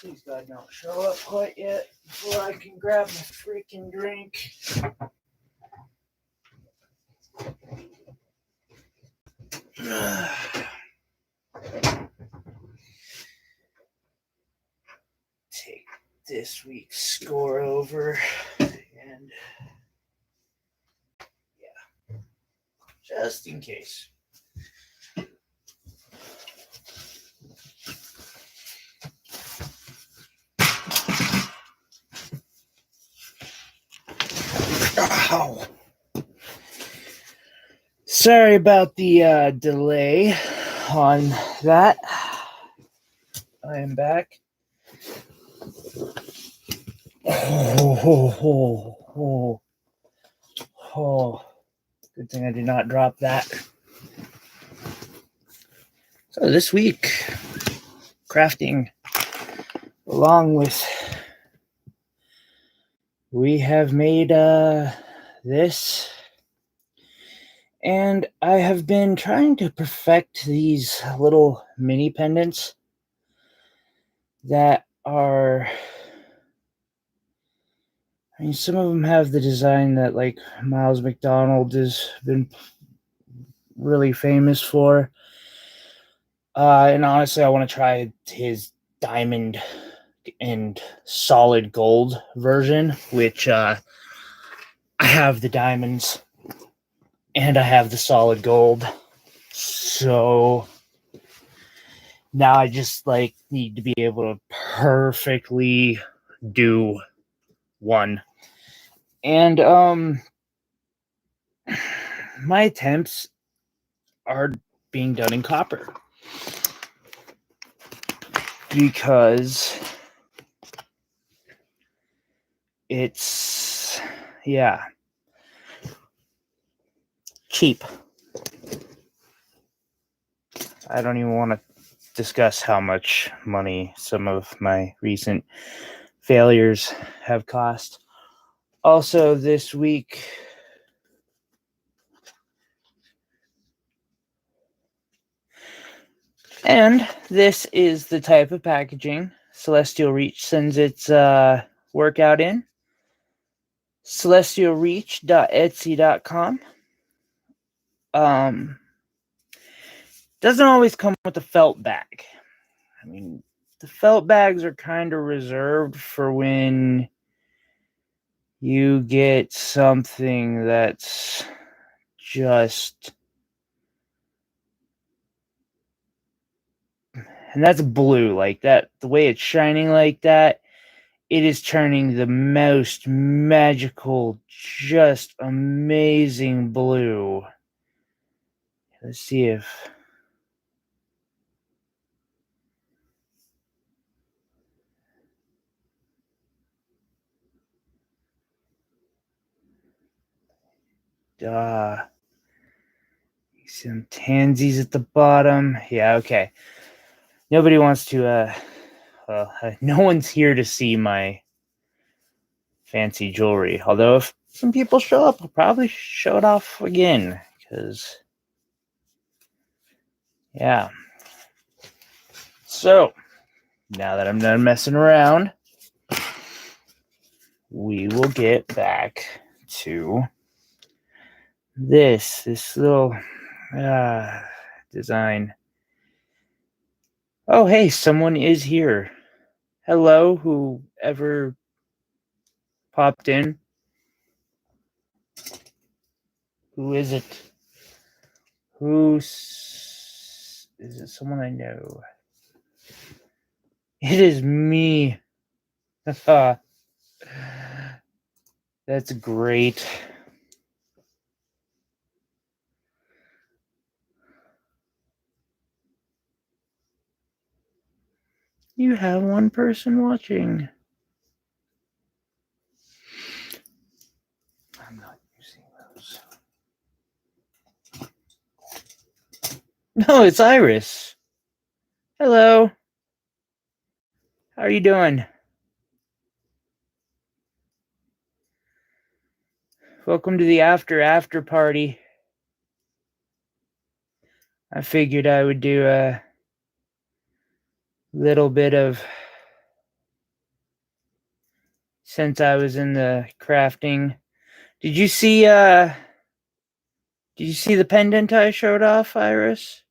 Please God don't show up quite yet before I can grab my freaking drink. Take this week's score over and yeah, just in case. Ow. Sorry about the delay on that. I am back. Oh. Good thing I did not drop that. So this week, crafting along with, we have made this. And I have been trying to perfect these little mini pendants that are, I mean, some of them have the design that like Miles McDonald has been really famous for. And honestly, I want to try his diamond and solid gold version, which I have the diamonds and I have the solid gold. So now I just like need to be able to perfectly do one. And my attempts are being done in copper because it's cheap. I don't even want to discuss how much money some of my recent failures have cost. Also, this week, and this is the type of packaging Celestial Reach sends its workout in. celestialreach.etsy.com. Doesn't always come with a felt bag. I mean, the felt bags are kind of reserved for when you get something that's just, and that's blue like that. The way it's shining like that, it is turning the most magical, just amazing blue. Let's see if some tansies at the bottom. Yeah, okay. Nobody wants to no one's here to see my fancy jewelry. Although if some people show up, I'll probably show it off again. Because, yeah. So, now that I'm done messing around, we will get back to this little design. Oh, hey, someone is here. Hello, whoever popped in. Who is it? Is it someone I know? It is me. That's great. You have one person watching. I'm not using those. No, it's Iris. Hello. How are you doing? Welcome to the after party. I figured I would do a little bit of since I was in the crafting. Did you see the pendant I showed off, Iris?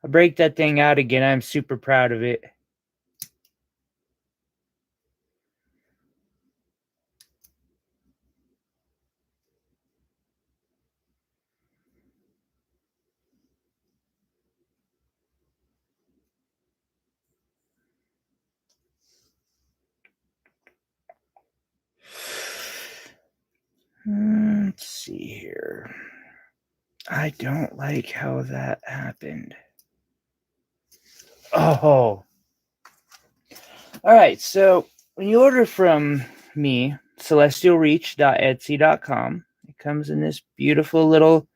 I break that thing out again. I'm super proud of it. Let's see here. I don't like how that happened. Oh. Alright, so when you order from me, celestialreach.etsy.com, it comes in this beautiful little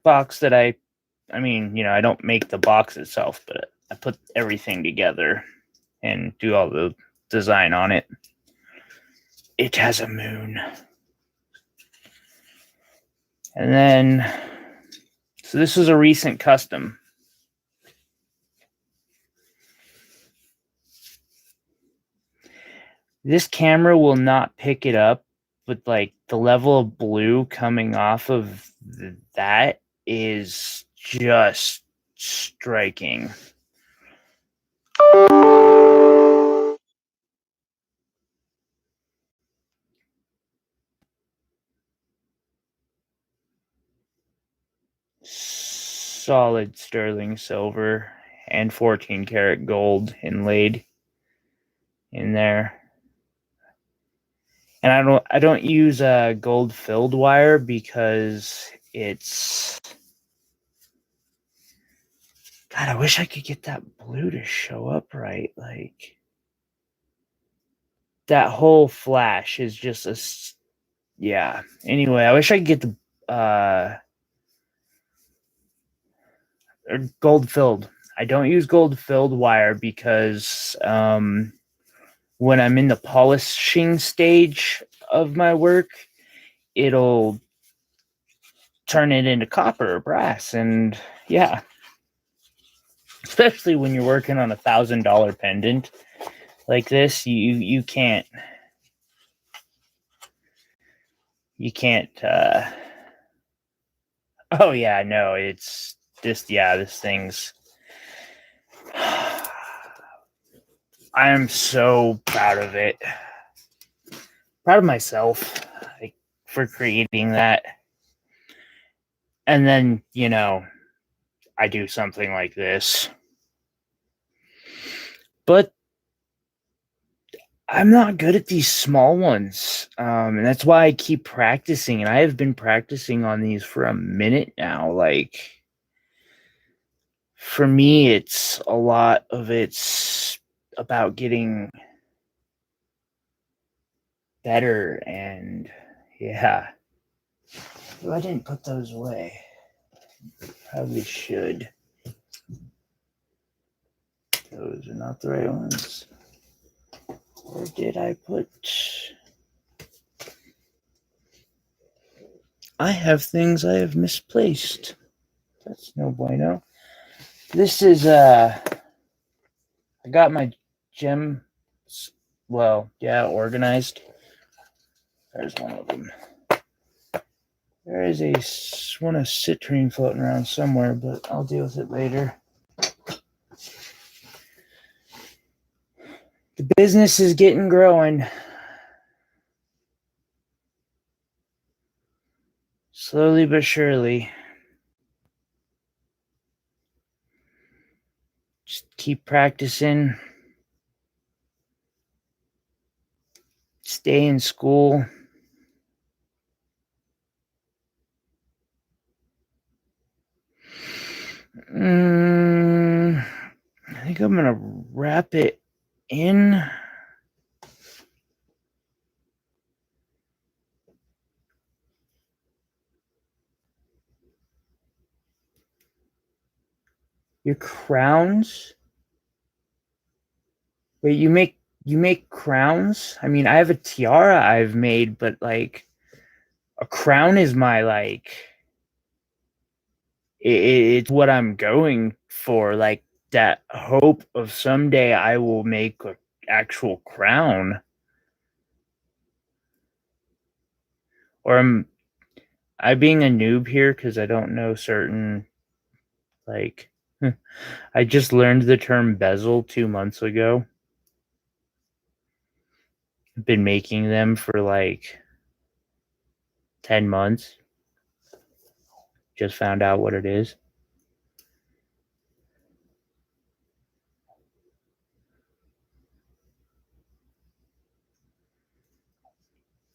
box that I don't make the box itself, but I put everything together and do all the design on it. It has a moon. And then, so this was a recent custom. This camera will not pick it up, but like the level of blue coming off of that is just striking. Solid sterling silver and 14 karat gold inlaid in there. And I don't use gold filled wire because it's, God, I wish I could get that blue to show up right. Like that whole flash is just yeah. Anyway, I wish I could get the gold filled. I don't use gold filled wire because when I'm in the polishing stage of my work, it'll turn it into copper or brass. And yeah, especially when you're working on $1,000 pendant like this, you can't oh yeah, no, it's this, yeah, this thing's I am so proud of it. Proud of myself, like, for creating that. And then, I do something like this. But I'm not good at these small ones. And that's why I keep practicing. And I have been practicing on these for a minute now. Like, for me, it's a lot of it's about getting better. And yeah. Oh, I didn't put those away. Probably should. Those are not the right ones. Where did I put? I have things I have misplaced. That's no bueno. This is I got my gem, organized. There's one of them. There is a one of citrine floating around somewhere, but I'll deal with it later. The business is getting growing. Slowly but surely. Just keep practicing. Stay in school. I think I'm going to wrap it in. Your crowns? Wait, you make crowns? I mean, I have a tiara I've made, but like a crown is my it's what I'm going for. Like that hope of someday I will make actual crown. Or am I being a noob here because I don't know certain, like, I just learned the term bezel 2 months ago. I've been making them for like 10 months. Just found out what it is.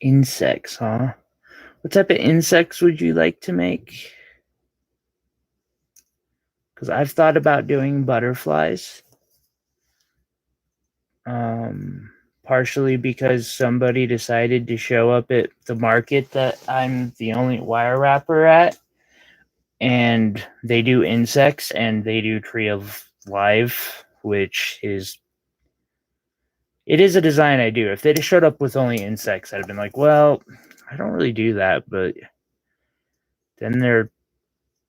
Insects, huh? What type of insects would you like to make? Because I've thought about doing butterflies. Partially because somebody decided to show up at the market that I'm the only wire wrapper at, and they do insects and they do Tree of Life, which is it is a design I do. If they just showed up with only insects, I'd have been like, well, I don't really do that, but then they're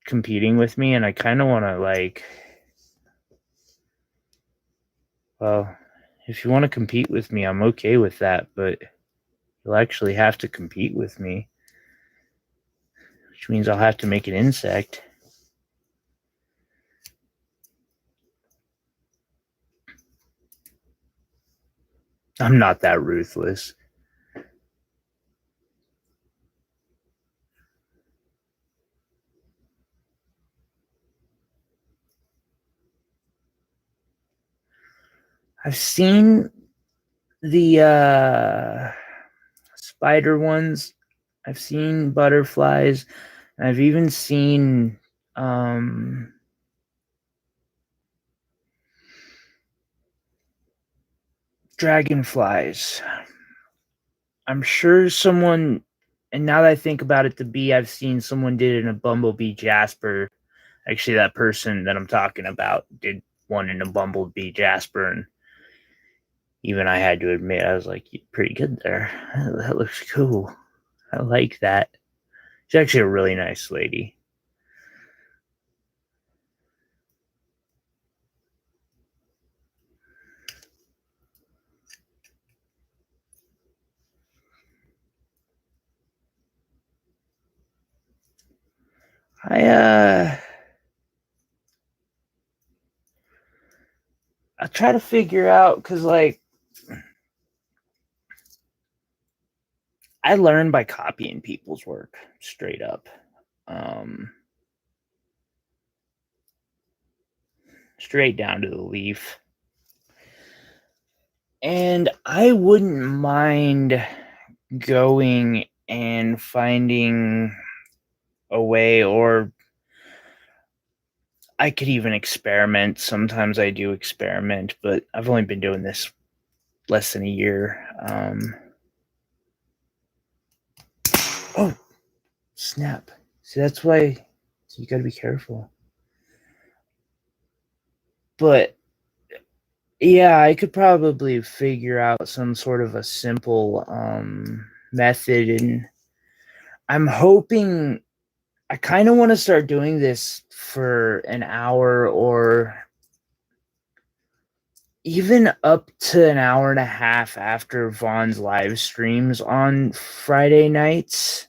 competing with me, and I kind of want to like, well, if you want to compete with me, I'm okay with that, but you'll actually have to compete with me, which means I'll have to make an insect. I'm not that ruthless. I've seen the spider ones. I've seen butterflies. And I've even seen dragonflies. I'm sure someone, and now that I think about it, the bee I've seen someone did in a bumblebee jasper. Actually, that person that I'm talking about did one in a bumblebee jasper, and even I had to admit, I was like, pretty good there. That looks cool. I like that. She's actually a really nice lady. I try to figure out, because like I learn by copying people's work straight up. Straight down to the leaf. And I wouldn't mind going and finding a way, or I could even experiment. Sometimes I do experiment, but I've only been doing this less than a year. Oh, snap. See, that's why you got to be careful. But yeah, I could probably figure out some sort of a simple method, and I'm hoping I kind of want to start doing this for an hour or even up to an hour and a half after Vaughn's live streams on Friday nights.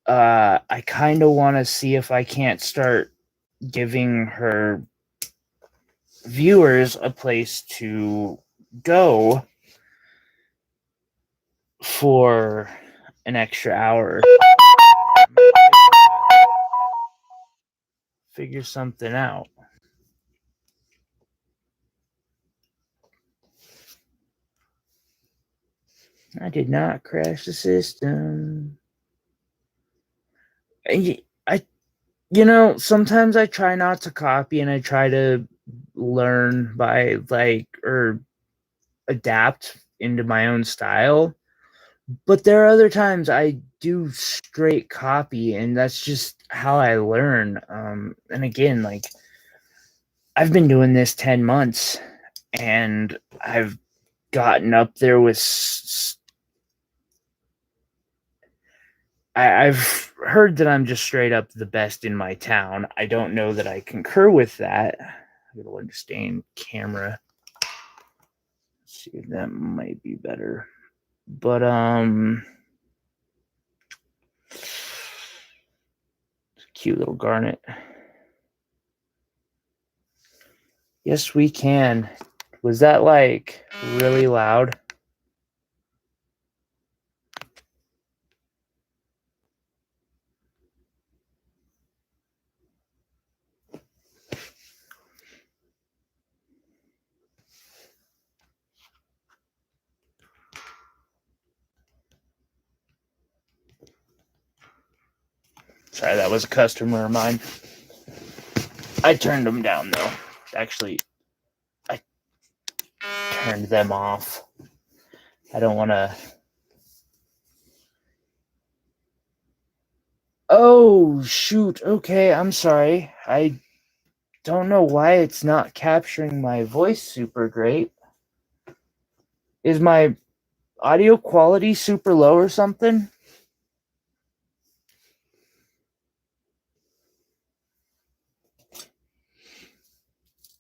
I kind of want to see if I can't start giving her viewers a place to go for an extra hour. Figure something out. I did not crash the system. Sometimes I try not to copy, and I try to learn by or adapt into my own style. But there are other times I do straight copy, and that's just how I learn. And again, like, I've been doing this 10 months, and I've gotten up there with I've heard that I'm just straight up the best in my town. I don't know that I concur with that. I gotta understand camera. see if that might be better. But cute little garnet. Yes, we can. Was that like really loud? Sorry, that was a customer of mine. I turned them down though. Actually, I turned them off. I don't want to. Oh, shoot. Okay, I'm sorry. I don't know why it's not capturing my voice super great. Is my audio quality super low or something?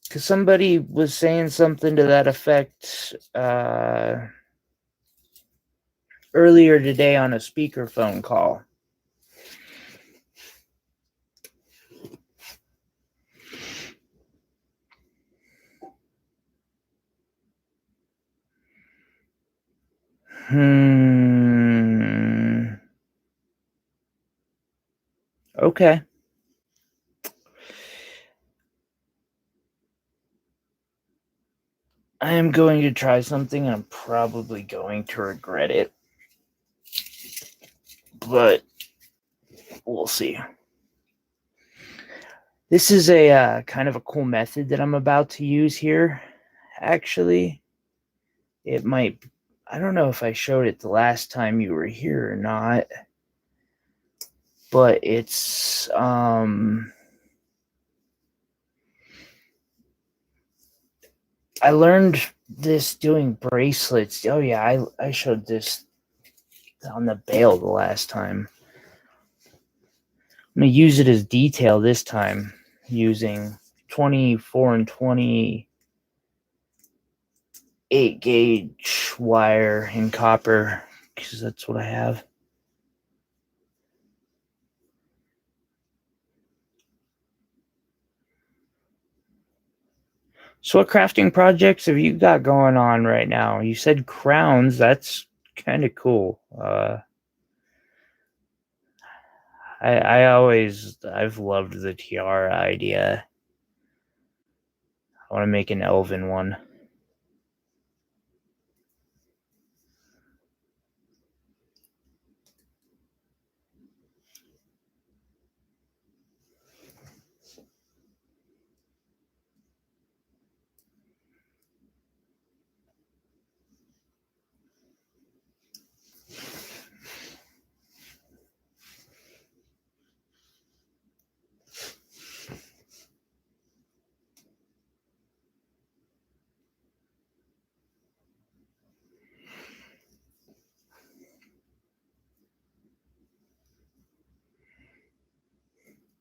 Because somebody was saying something to that effect earlier today on a speakerphone call. Okay. I am going to try something. I'm probably going to regret it. But we'll see. This is a kind of a cool method that I'm about to use here. Actually, it might. I don't know if I showed it the last time you were here or not. But it's I learned this doing bracelets. Oh yeah, I showed this on the bail the last time. I'm gonna use it as detail this time, using 24 and 28 gauge wire in copper, because that's what I have. So what crafting projects have you got going on right now? You said crowns. That's kind of cool. I've loved the tiara idea. I want to make an elven one.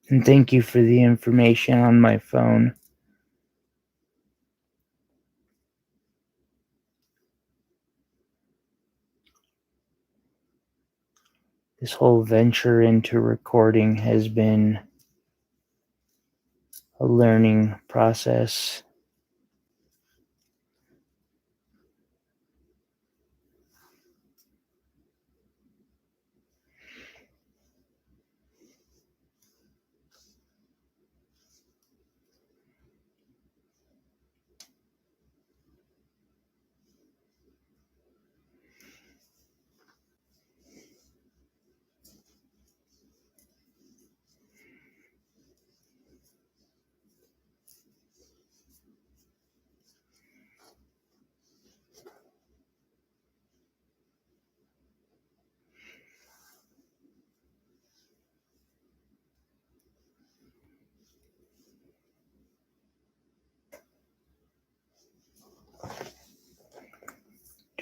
And thank you for the information on my phone. This whole venture into recording has been a learning process.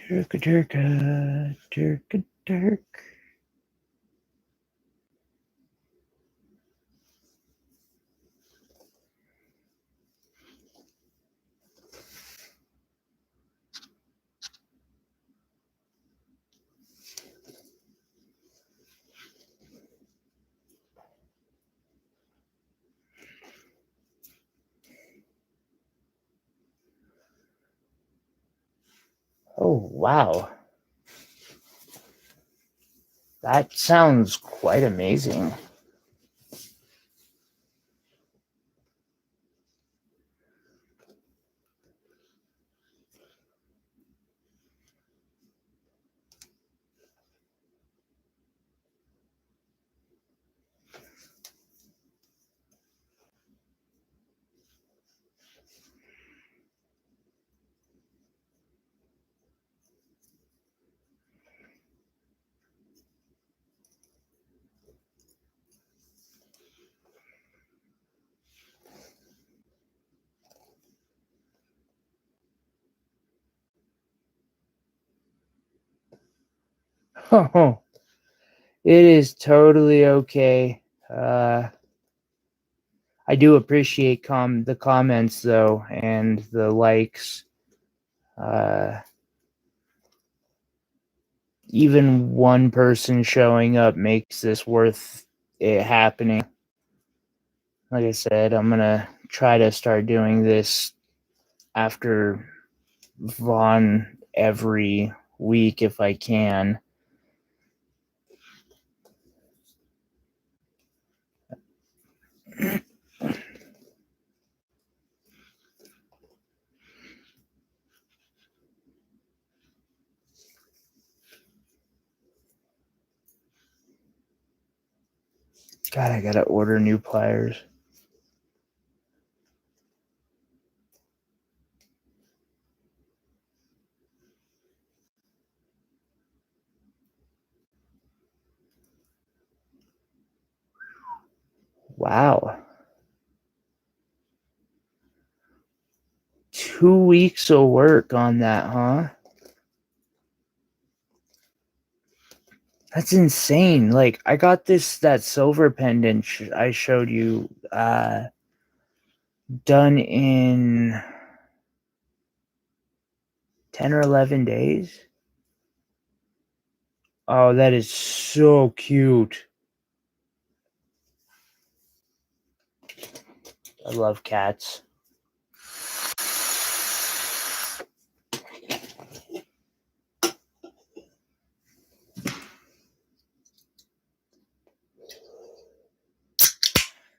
Dirk. Oh, wow. That sounds quite amazing. Oh, it is totally okay. I do appreciate the comments though, and the likes. Even one person showing up makes this worth it happening. Like I said, I'm gonna try to start doing this after Vaughn every week if I can. God, I gotta order new pliers. Wow. 2 weeks of work on that, huh? That's insane. Like, I got that silver pendant I showed you done in 10 or 11 days. Oh, that is so cute. I love cats.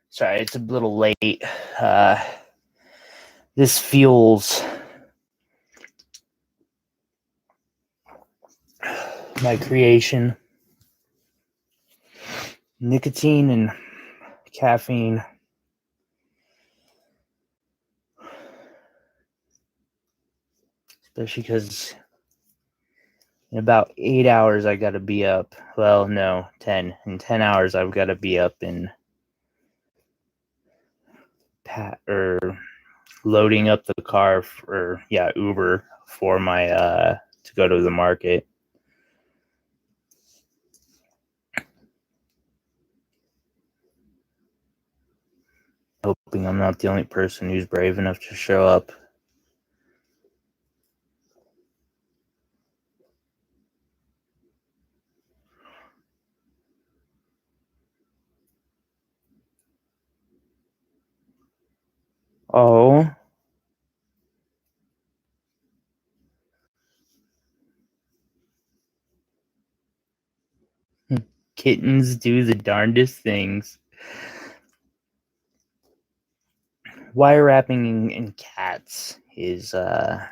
Sorry, it's a little late. This fuels my creation. Nicotine and caffeine. Especially because in about 8 hours I gotta be up. Well, no, 10. In 10 hours I've gotta be up in loading up the car for Uber for my to go to the market. Hoping I'm not the only person who's brave enough to show up. Oh. Kittens do the darndest things. Wire wrapping in cats is this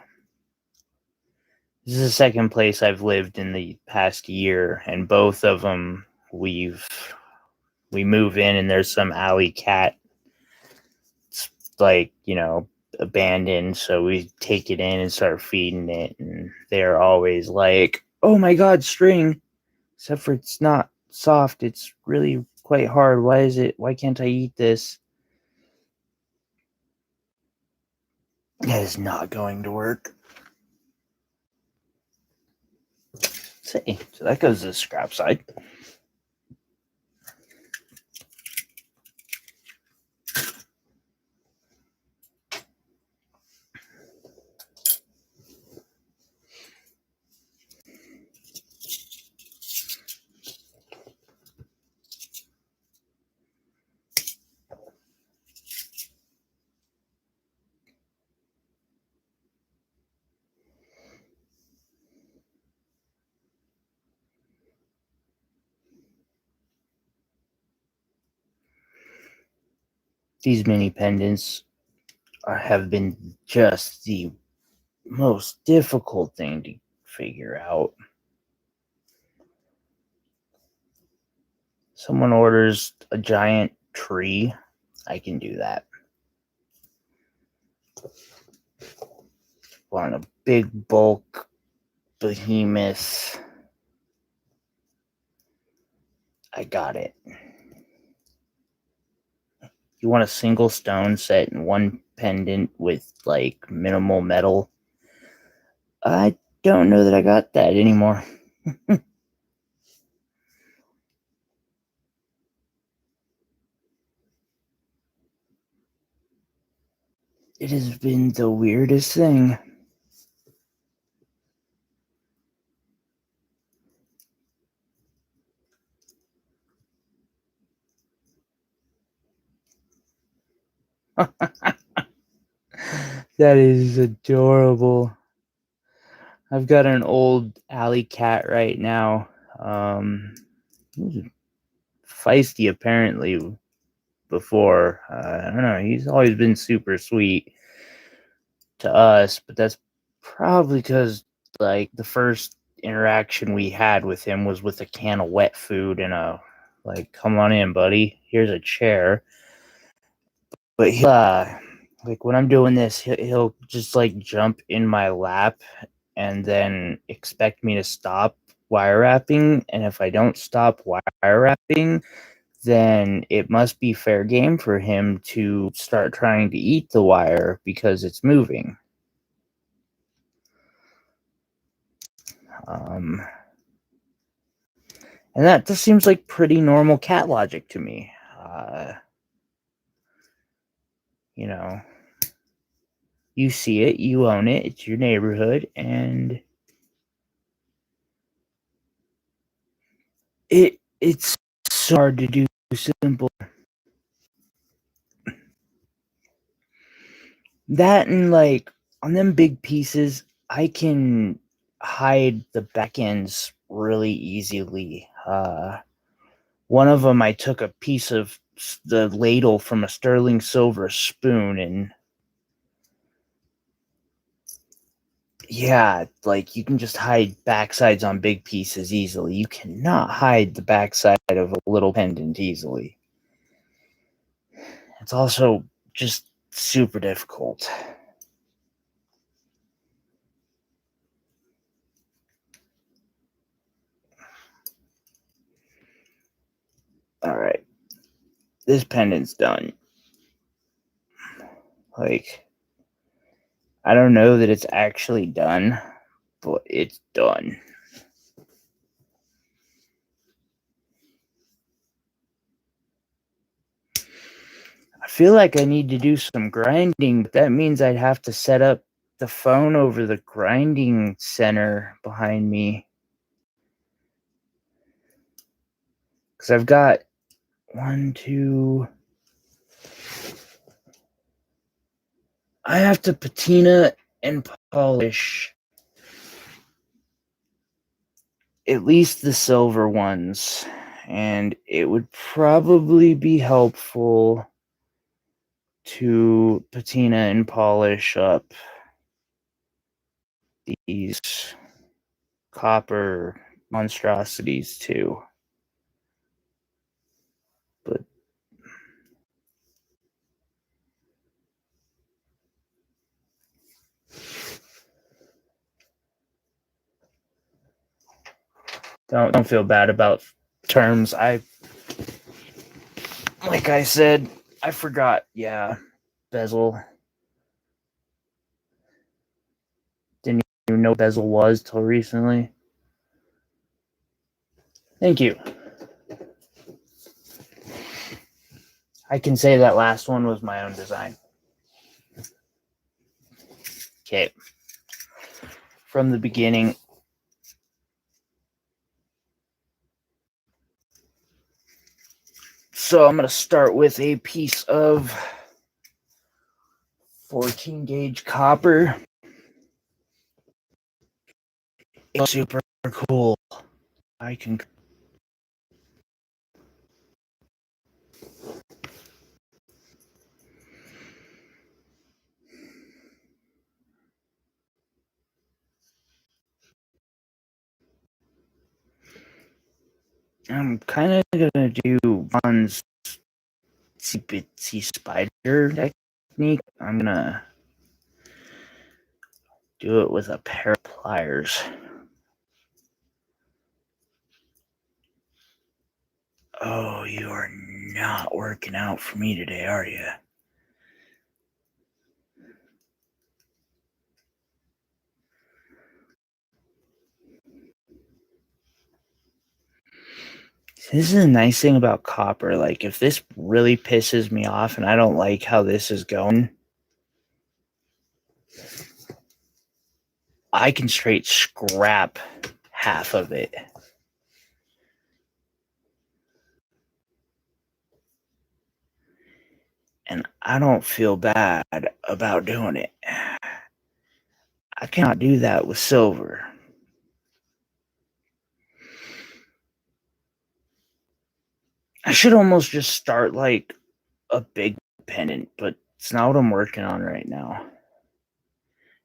is the second place I've lived in the past year, and both of them we move in and there's some alley cat, like, abandoned, so we take it in and start feeding it, and they're always like, oh my god, string, except for it's not soft, it's really quite hard. Why can't I eat this? That is not going to work. See, so that goes to the scrap side. These mini pendants have been just the most difficult thing to figure out. Someone orders a giant tree, I can do that. Want a big bulk behemoth, I got it. You want a single stone set and one pendant with like minimal metal? I don't know that I got that anymore. It has been the weirdest thing. That is adorable. I've got an old alley cat right now. Feisty apparently before. I don't know. He's always been super sweet to us, but that's probably because like the first interaction we had with him was with a can of wet food and a like, come on in, buddy. Here's a chair. But like when I'm doing this, he'll just like jump in my lap and then expect me to stop wire wrapping. And if I don't stop wire wrapping, then it must be fair game for him to start trying to eat the wire because it's moving. And that just seems like pretty normal cat logic to me. You know, you see it, you own it, it's your neighborhood, and it's so hard to do simple. That and like on them big pieces, I can hide the back ends really easily. One of them, I took a piece of the ladle from a sterling silver spoon, and yeah, like you can just hide backsides on big pieces easily. You cannot hide the backside of a little pendant easily. It's also just super difficult. All right, this pendant's done. Like, I don't know that it's actually done, but it's done. I feel like I need to do some grinding, but that means I'd have to set up the phone over the grinding center behind me. Because I've got 1, 2. I have to patina and polish at least the silver ones. And it would probably be helpful to patina and polish up these copper monstrosities too. But don't feel bad about terms. Like I said, I forgot. Yeah, bezel. Didn't even know what bezel was till recently. Thank you. I can say that last one was my own design. Okay. From the beginning. So I'm going to start with a piece of 14 gauge copper. It's super cool. I can. I'm kind of gonna do Von's itsy bitsy spider technique. I'm gonna do it with a pair of pliers. Oh, you are not working out for me today, are you? This is a nice thing about copper. Like, if this really pisses me off and I don't like how this is going, I can straight scrap half of it. And I don't feel bad about doing it. I cannot do that with silver. I should almost just start like a big pendant, but it's not what I'm working on right now.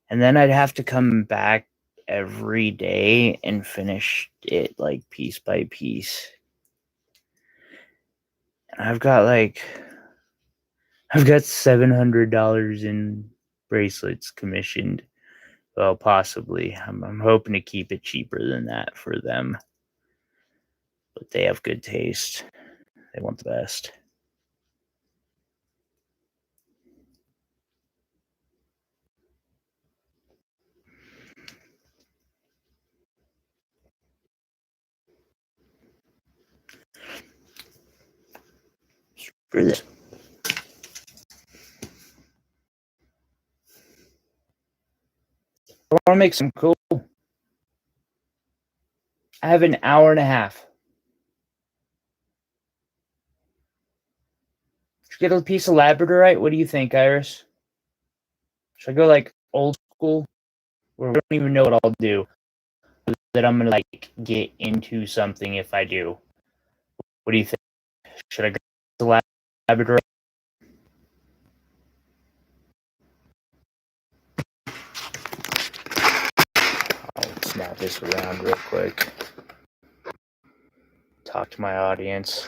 And then I'd have to come back every day and finish it like piece by piece. And I've got $700 in bracelets commissioned. Well, possibly. I'm hoping to keep it cheaper than that for them. But they have good taste. They want the best. For this. I want to make some cool. I have an hour and a half. Should get a piece of Labradorite. What do you think, Iris? Should I go like old school? Or I don't even know what I'll do. That I'm gonna like get into something if I do. What do you think? Should I go to Labradorite? I'll snap this around real quick. Talk to my audience.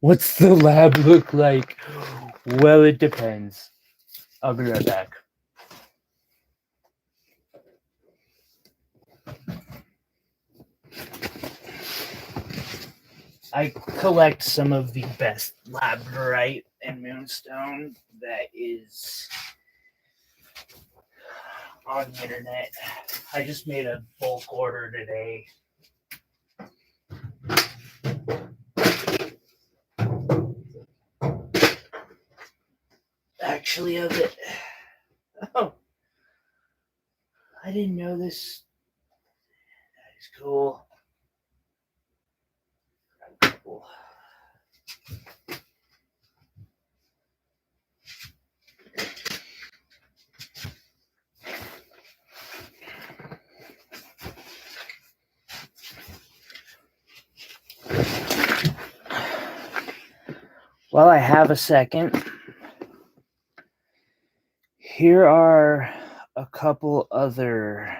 What's the lab look like? Well, it depends. I'll be right back. I collect some of the best Labradorite and Moonstone that is on the internet. I just made a bulk order today. Actually, of it. Oh, I didn't know this. That is cool. Cool. While I have a second, here are a couple other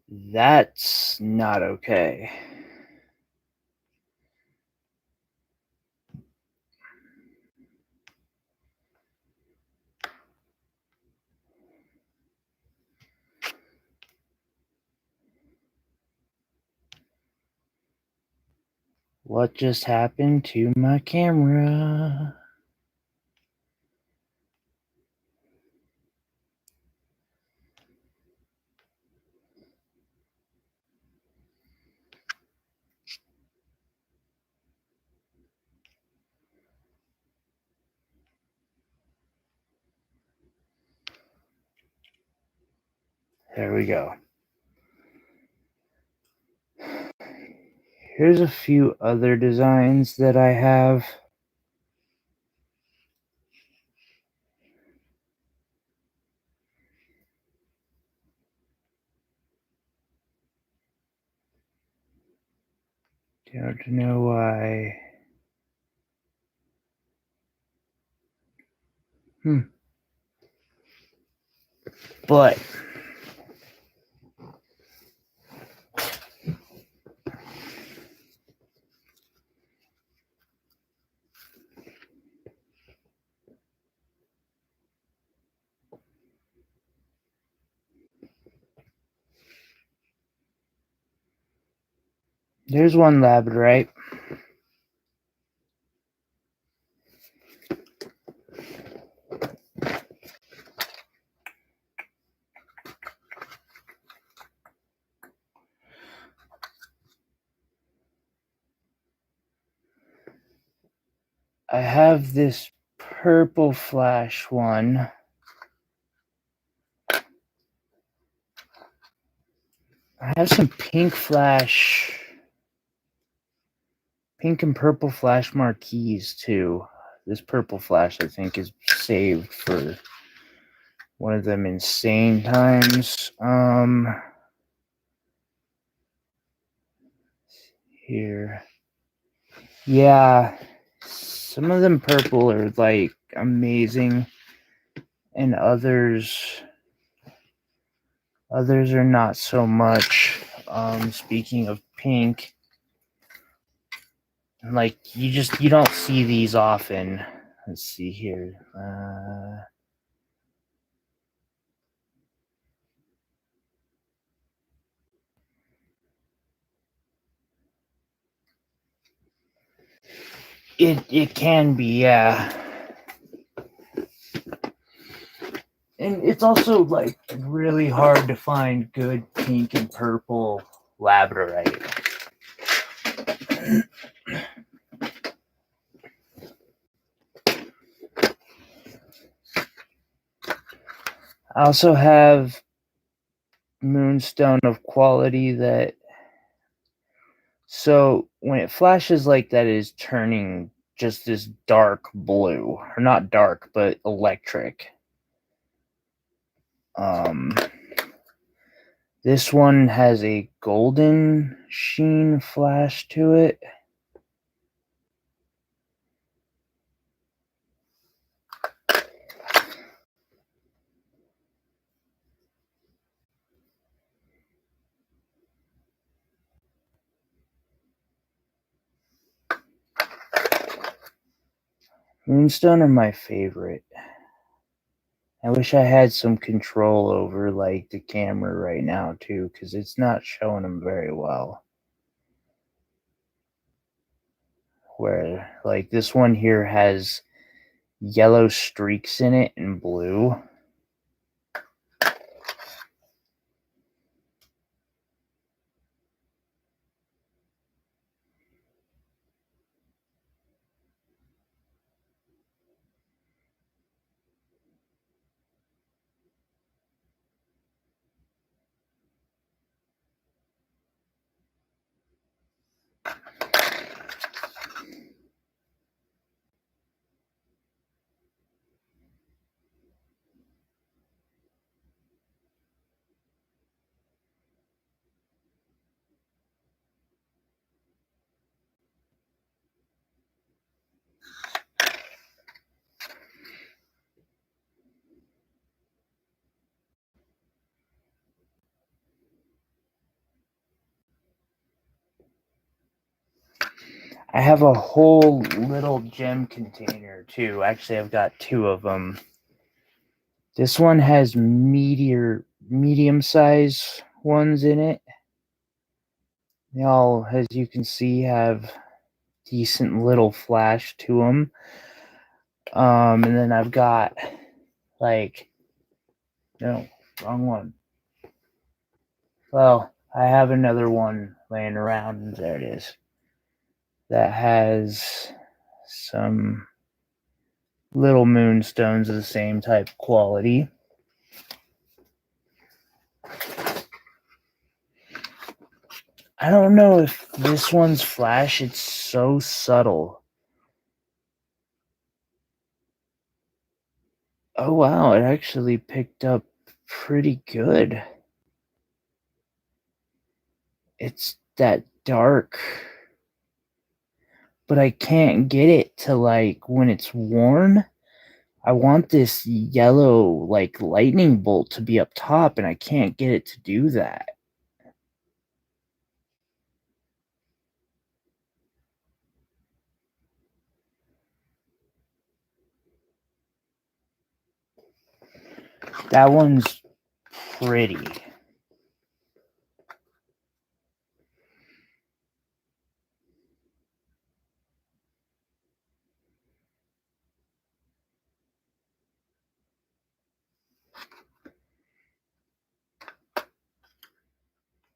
that's not okay. What just happened to my camera? There we go. Here's a few other designs that I have. Don't know why. But there's one Labradorite. I have this purple flash one. I have some pink and purple flash marquees too. This purple flash, I think, is saved for one of them insane times. Here. Yeah. Some of them purple are like amazing, and others are not so much. Speaking of pink, like you don't see these often. Let's see here. It can be, yeah. And it's also like really hard to find good pink and purple Labradorite. I also have Moonstone of quality that, so when it flashes like that, it is turning just this dark blue, or not dark, but electric. This one has a golden sheen flash to it. Moonstone are my favorite. I wish I had some control over like the camera right now too, because it's not showing them very well. Where like this one here has yellow streaks in it and blue. I have a whole little gem container too. Actually, I've got two of them. This one has medium size ones in it. They all, as you can see, have decent little flash to them. And then I've got like, no, wrong one. Well, I have another one laying around. There it is. That has some little moonstones of the same type of quality. I don't know if this one's flash, it's so subtle. Oh wow, it actually picked up pretty good. It's that dark, but I can't get it to like when it's worn. I want this yellow like lightning bolt to be up top and I can't get it to do that. That one's pretty.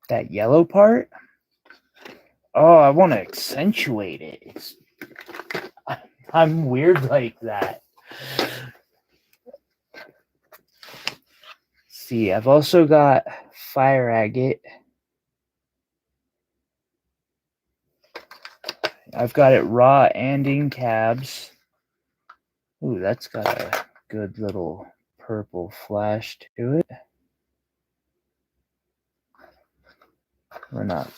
That yellow part? Oh, I want to accentuate it. I'm weird like that. See, I've also got fire agate. I've got it raw and in cabs. Ooh, that's got a good little purple flash to it. Or not.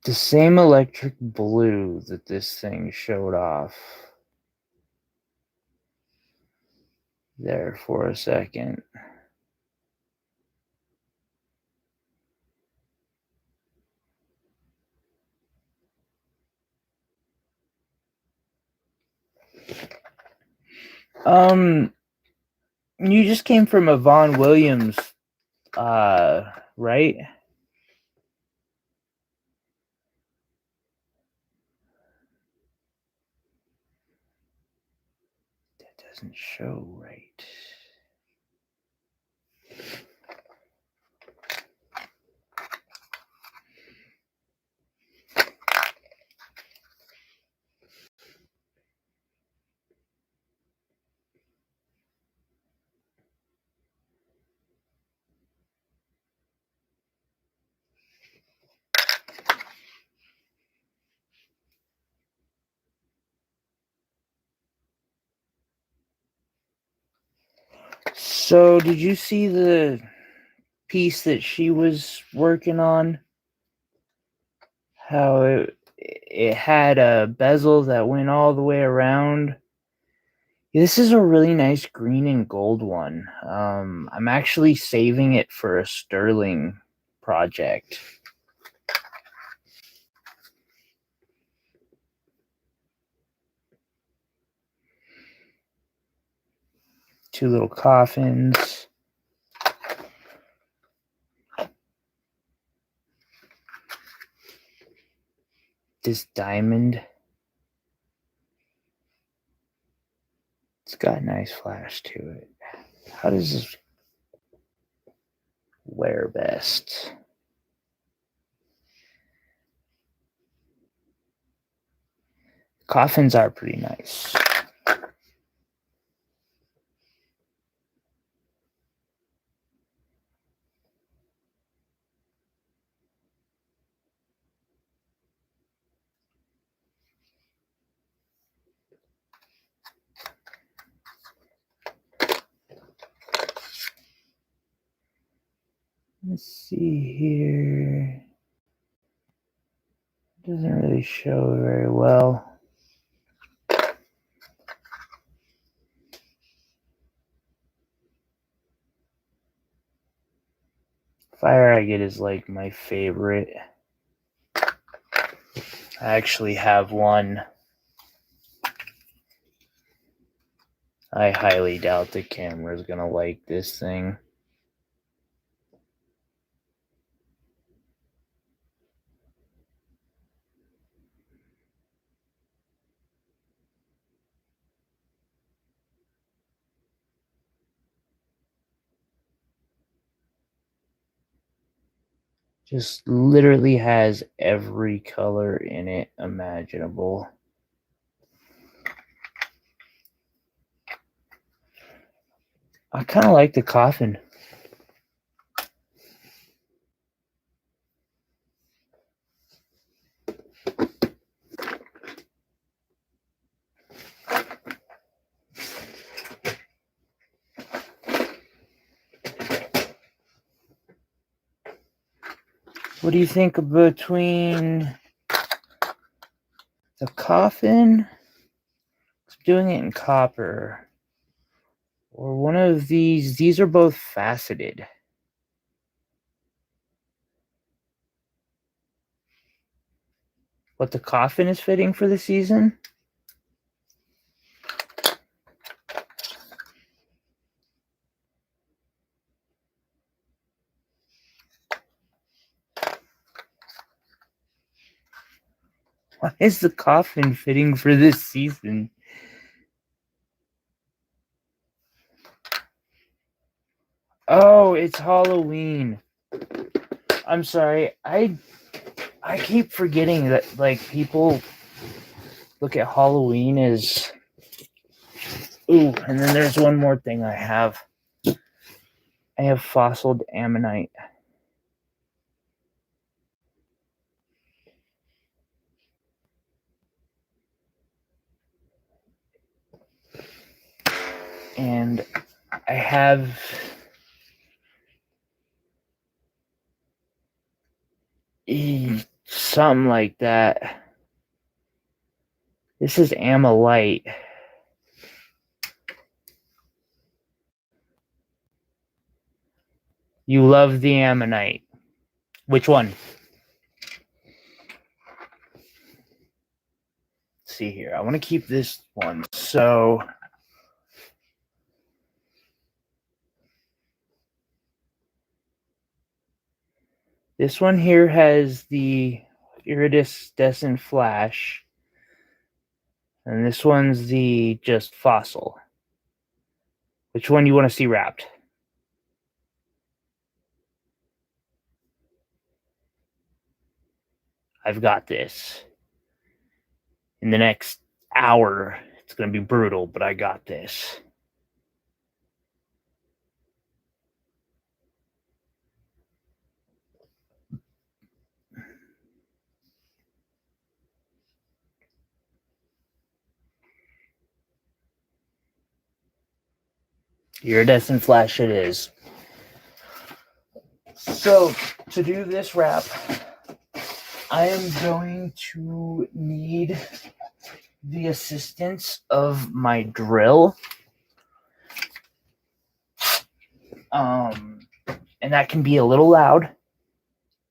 The same electric blue that this thing showed off there for a second. You just came from a Vaughan Williams, right? That doesn't show right. So, did you see the piece that she was working on? How it had a bezel that went all the way around. This is a really nice green and gold one. I'm actually saving it for a sterling project. Two little coffins. This diamond. It's got a nice flash to it. How does this wear best? Coffins are pretty nice. Let's see here. Doesn't really show very well. Fire agate is like my favorite. I actually have one. I highly doubt the camera's gonna like this thing. Just literally has every color in it imaginable. I kind of like the coffin. What do you think between the coffin, doing it in copper, or one of these? These are both faceted. But the coffin is fitting for the season. Why is the coffin fitting for this season? Oh, it's Halloween. I'm sorry. I keep forgetting that like people look at Halloween as ooh, and then there's one more thing I have. I have fossiled ammonite. And I have something like that. This is ammonite. You love the ammonite. Which one? Let's see here. I want to keep this one. So this one here has the iridescent flash. And this one's the just fossil. Which one do you want to see wrapped? I've got this. In the next hour, it's going to be brutal, but I got this. Iridescent flash it is. So, to do this wrap, I am going to need the assistance of my drill. And that can be a little loud.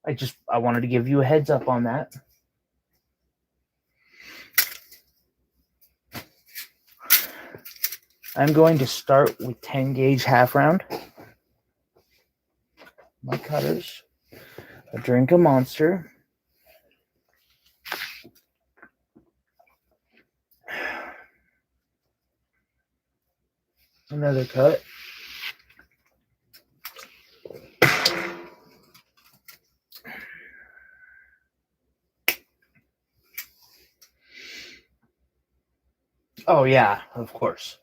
I wanted to give you a heads up on that. I'm going to start with 10 gauge half round. My cutters. A drink of Monster. Another cut. Oh yeah, of course.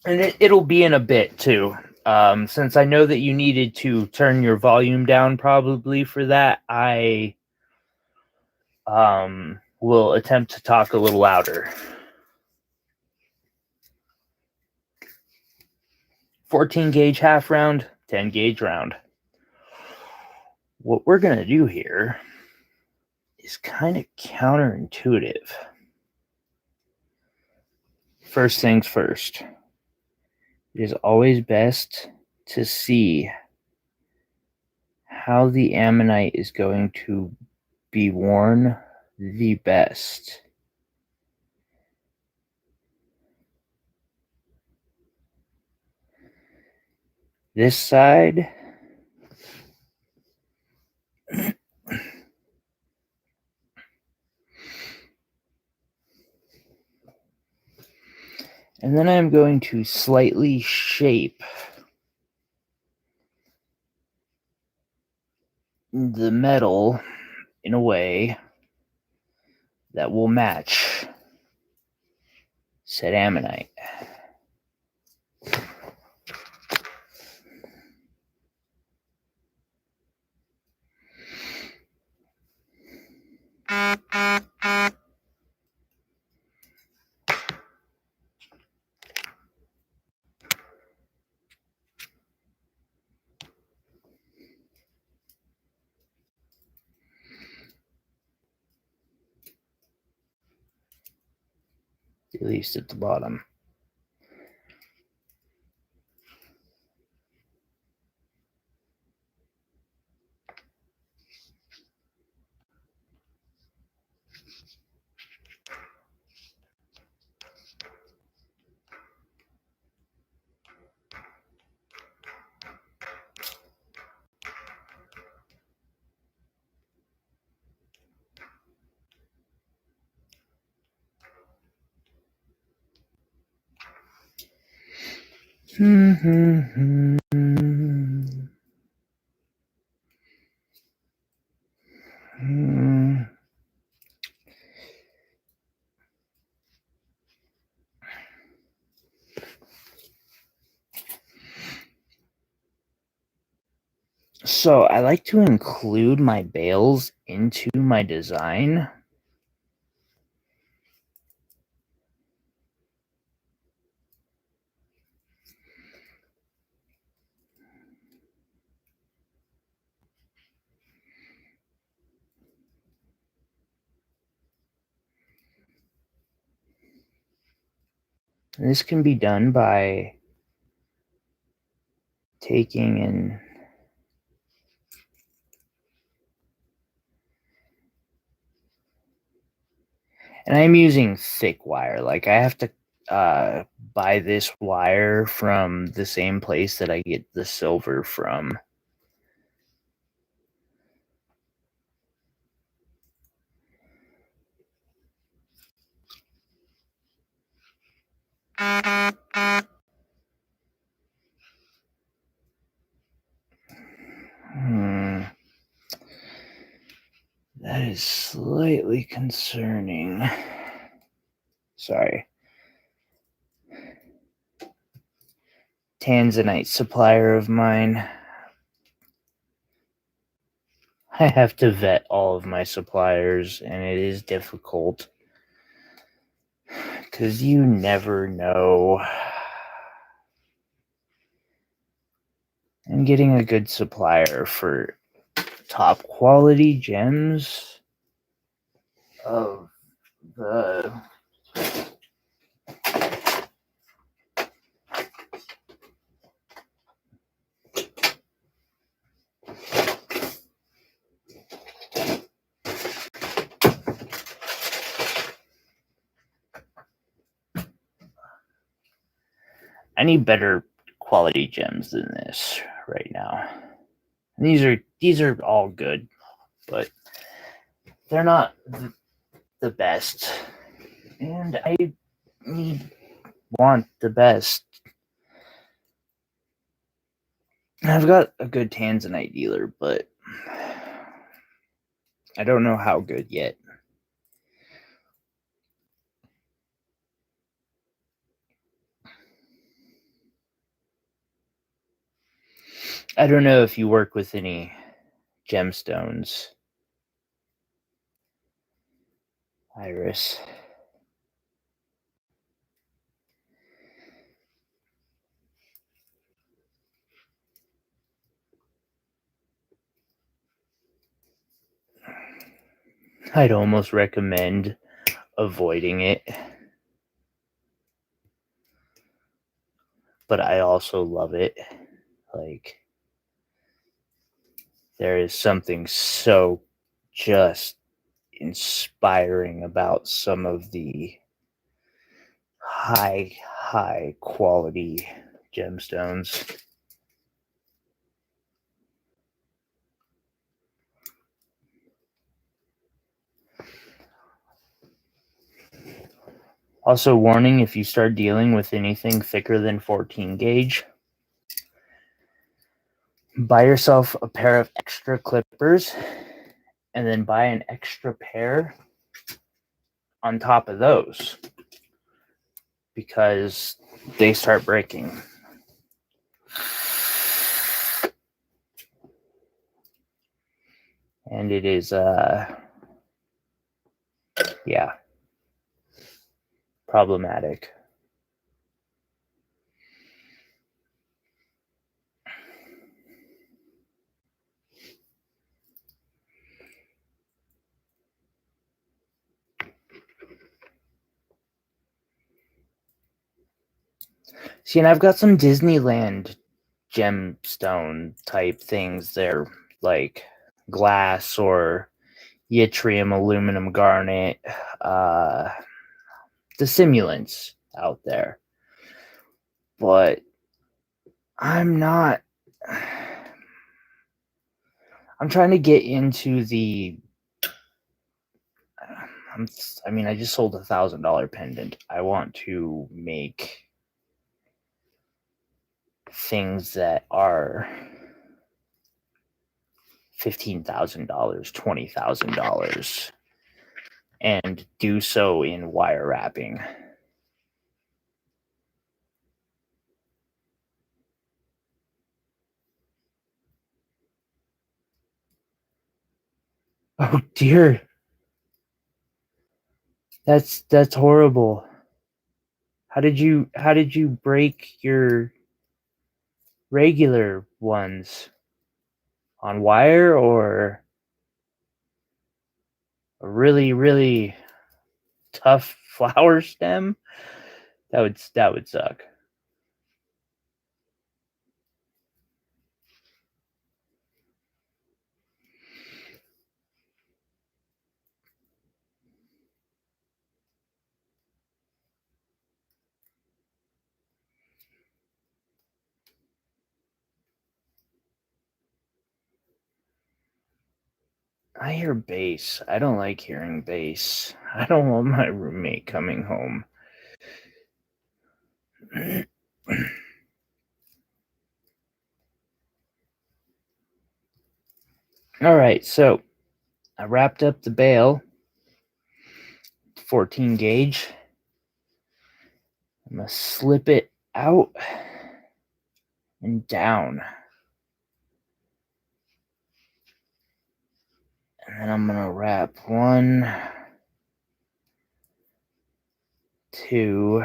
And it'll be in a bit too. Since I know that you needed to turn your volume down probably for that, I will attempt to talk a little louder. 14 gauge half round, 10 gauge round. What we're going to do here is kind of counterintuitive. First things first. It is always best to see how the ammonite is going to be worn the best. This side, and then I'm going to slightly shape the metal in a way that will match said ammonite. At least at the bottom. So I like to include my bales into my design. This can be done by taking and I'm using thick wire. Like I have to buy this wire from the same place that I get the silver from. That is slightly concerning. Sorry. Tanzanite supplier of mine. I have to vet all of my suppliers, and it is difficult because you never know. And getting a good supplier for top quality gems of the I need better quality gems than this right now. And these are all good, but they're not the best. And I want the best. I've got a good Tanzanite dealer, but I don't know how good yet. I don't know if you work with any gemstones, Iris. I'd almost recommend avoiding it. But I also love it. Like, there is something so just inspiring about some of the high quality gemstones. Also, warning, if you start dealing with anything thicker than 14 gauge, buy yourself a pair of extra clippers and then buy an extra pair on top of those because they start breaking. And it is, yeah, problematic. See, and I've got some Disneyland gemstone type things. They're like glass or yttrium, aluminum, garnet, the simulants out there. But I'm not. I'm trying to get into the. I just sold $1,000 pendant. I want to make things that are $15,000, $20,000, and do so in wire wrapping. Oh dear. That's horrible. How did you break your regular ones? On wire or a really, really tough flower stem? That would suck. I hear bass. I don't like hearing bass. I don't want my roommate coming home. All right, so I wrapped up the bale, 14 gauge. I'm going to slip it out and down. And then I'm going to wrap 1, 2,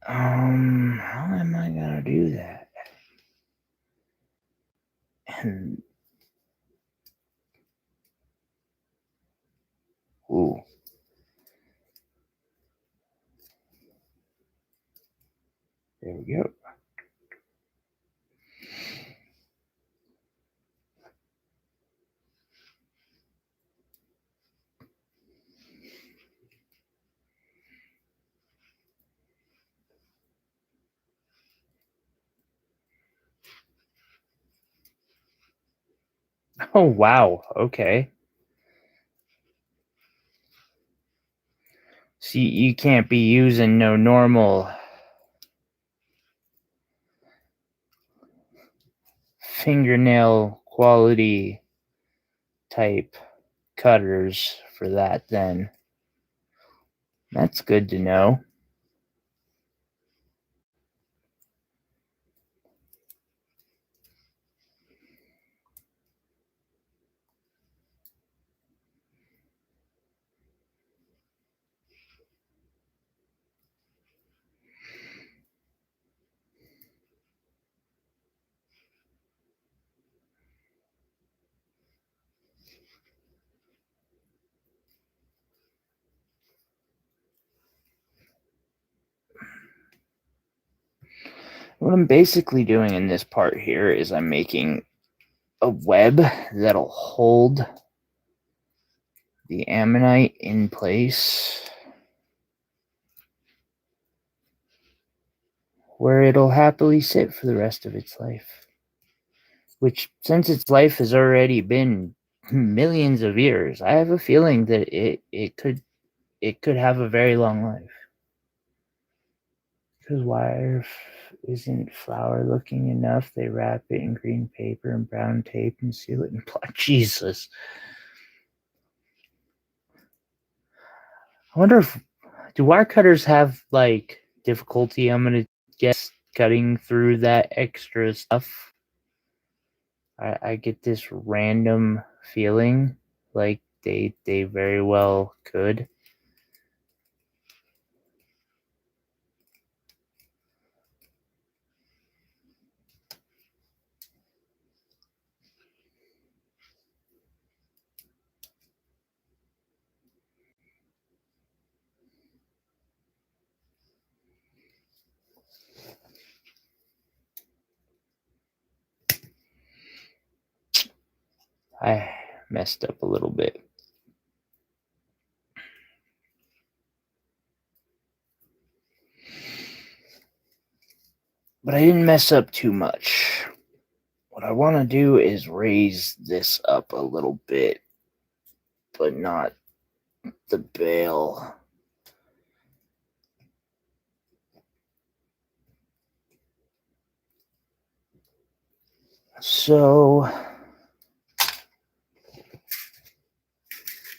how am I going to do that? And, ooh. There we go. Oh, wow. Okay. See, you can't be using no normal fingernail quality type cutters for that then. That's good to know. What I'm basically doing in this part here is I'm making a web that'll hold the ammonite in place where it'll happily sit for the rest of its life. Which, since its life has already been millions of years, I have a feeling that it could have a very long life. because wire isn't flour looking enough, they wrap it in green paper and brown tape and seal it in black. Jesus. I wonder if do wire cutters have like difficulty? I'm gonna guess cutting through that extra stuff. I get this random feeling like they very well could. I messed up a little bit. But I didn't mess up too much. What I want to do is raise this up a little bit, but not the bail. So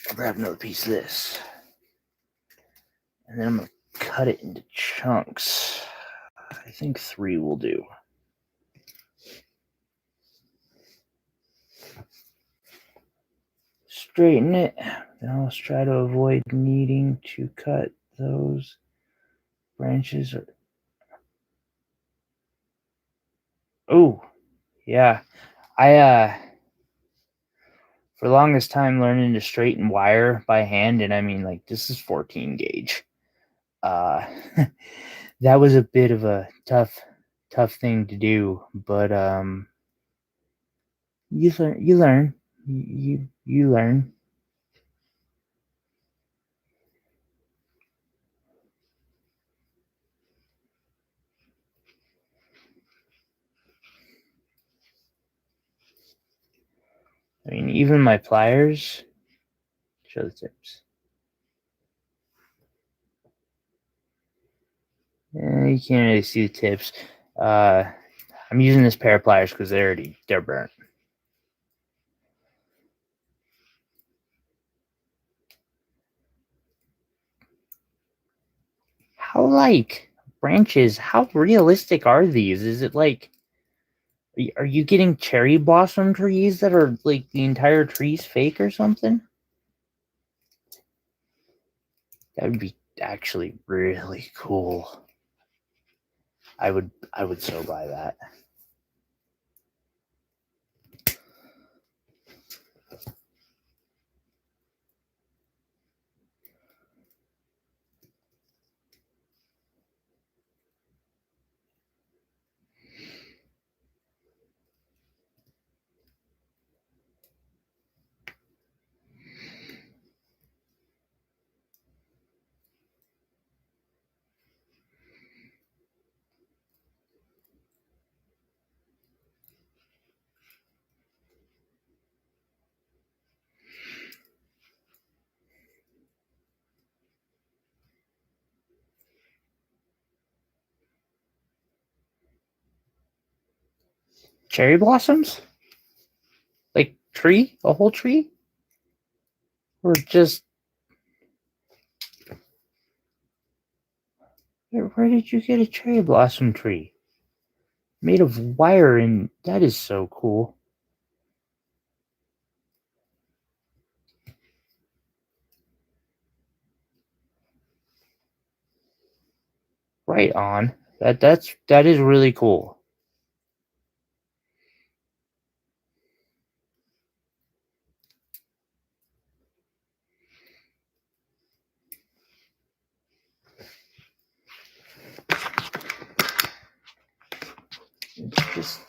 I'll grab another piece of this. And then I'm going to cut it into chunks. I think 3 will do. Straighten it. Now let's try to avoid needing to cut those branches. Oh, yeah. I for the longest time learning to straighten wire by hand, and I mean like this is 14 gauge. That was a bit of a tough thing to do, but you learn. You learn. I mean, even my pliers show the tips. You can't really see the tips. I'm using this pair of pliers because they're burnt. How like branches? How realistic are these? Is it like are you getting cherry blossom trees that are like the entire tree's fake or something? That would be actually really cool. I would so buy that. Cherry blossoms? Like tree? A whole tree? Or just where did you get a cherry blossom tree? Made of wire, and that is so cool. Right on. That is really cool. It's just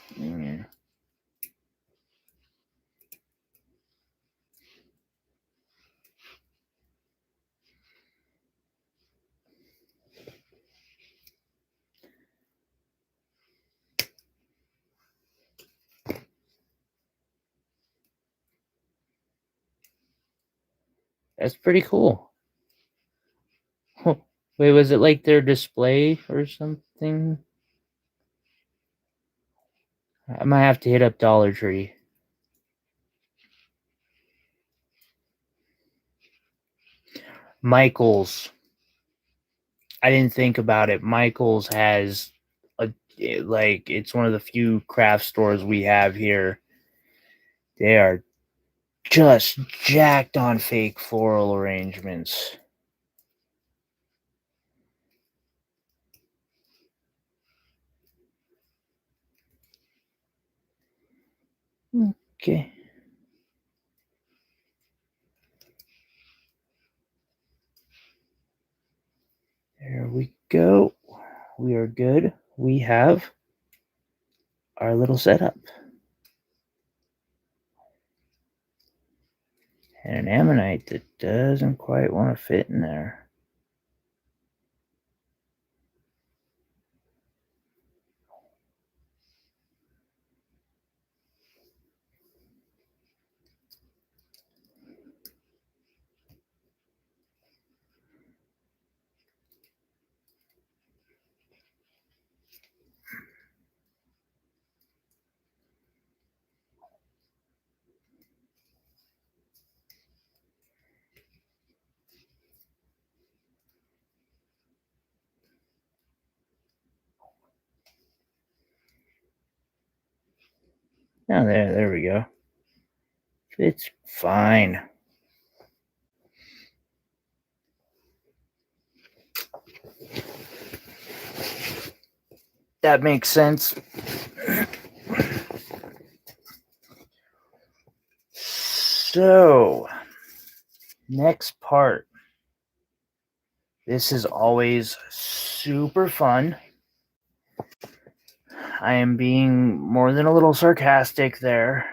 that's pretty cool. Wait, was it like their display or something? I might have to hit up Dollar Tree. Michael's. I didn't think about it. Michael's has it's one of the few craft stores we have here. They are just jacked on fake floral arrangements. Okay. There we go. We are good. We have our little setup. And an ammonite that doesn't quite want to fit in there. Now there we go. It's fine. That makes sense. So, next part. This is always super fun. I am being more than a little sarcastic there.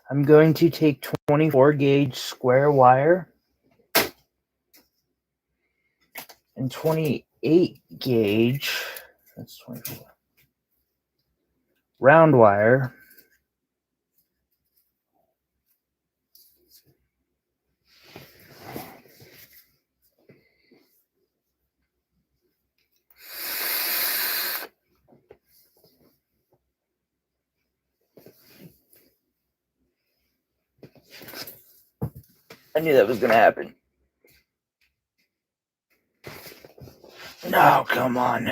I'm going to take 24 gauge square wire and 28 gauge, that's 24, round wire. I knew that was going to happen. No, come on.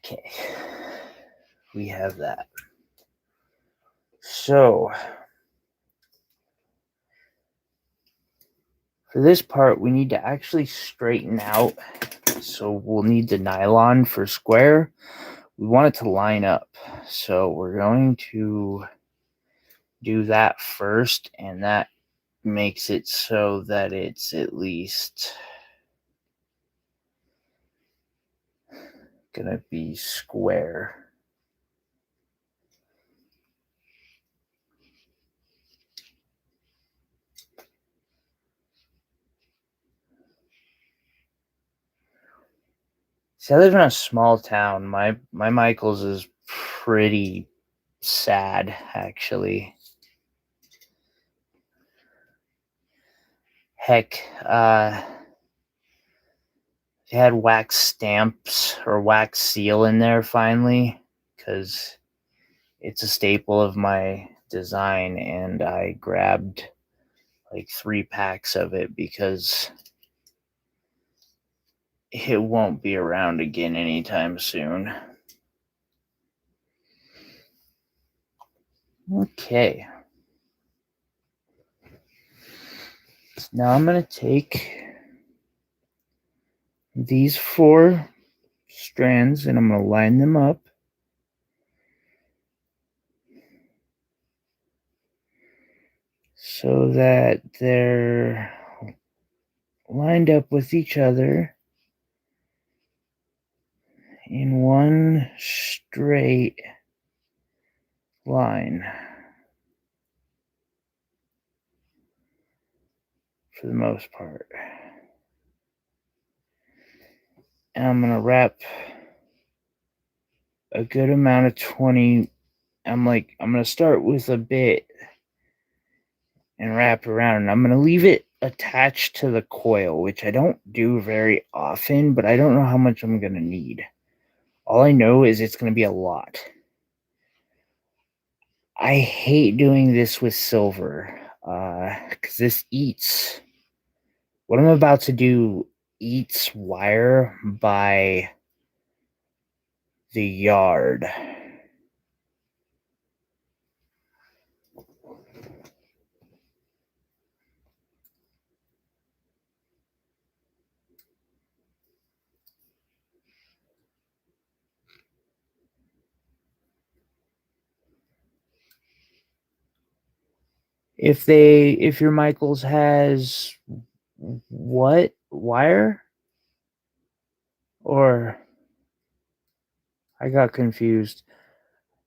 Okay, we have that. So, for this part, we need to actually straighten out. So we'll need the nylon for square. We want it to line up. So we're going to do that first, and that makes it so that it's at least gonna be square. See, I live in a small town. My Michael's is pretty sad, actually. Heck, they had wax stamps or wax seal in there finally, because it's a staple of my design, and I grabbed like 3 packs of it because it won't be around again anytime soon. Okay. So now I'm going to take these 4 strands, and I'm going to line them up. So that they're lined up with each other in one straight line for the most part. And I'm going to wrap a good amount of 20. I'm going to start with a bit and wrap around, and I'm going to leave it attached to the coil, which I don't do very often, but I don't know how much I'm going to need. All I know is it's going to be a lot. I hate doing this with silver because this eats. What I'm about to do eats wire by the yard. If your Michaels has what wire, or I got confused.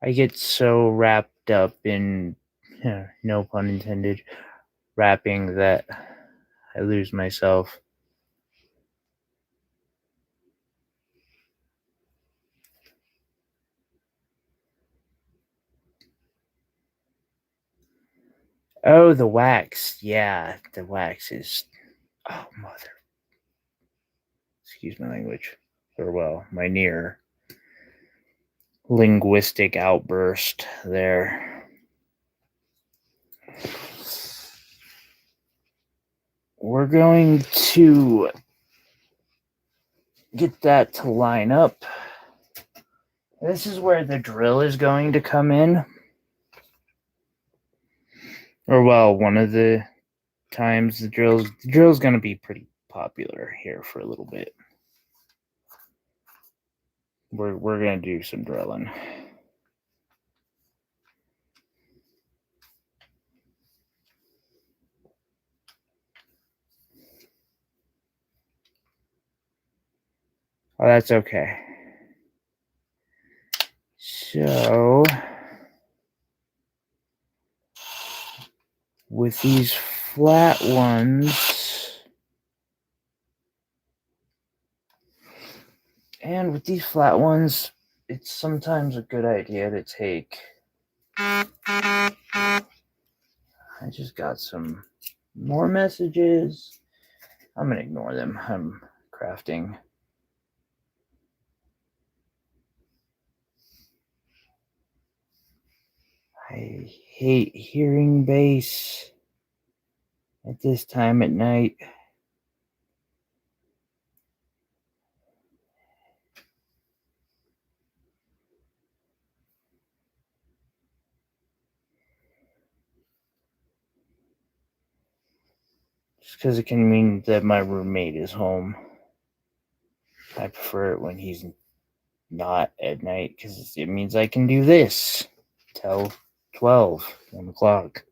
I get so wrapped up in, no pun intended, wrapping that I lose myself. Oh, the wax. Yeah, the wax is, oh, mother. Excuse my language. Or, well, my near linguistic outburst there. We're going to get that to line up. This is where the drill is going to come in. Or, well, one of the times the drill's going to be pretty popular here for a little bit. We're going to do some drilling. Oh, that's okay. So, with these flat ones, it's sometimes a good idea to take. I just got some more messages. I'm going to ignore them. I'm crafting. I hate hearing bass at this time at night. Just because it can mean that my roommate is home. I prefer it when he's not at night because it means I can do this till 1 o'clock.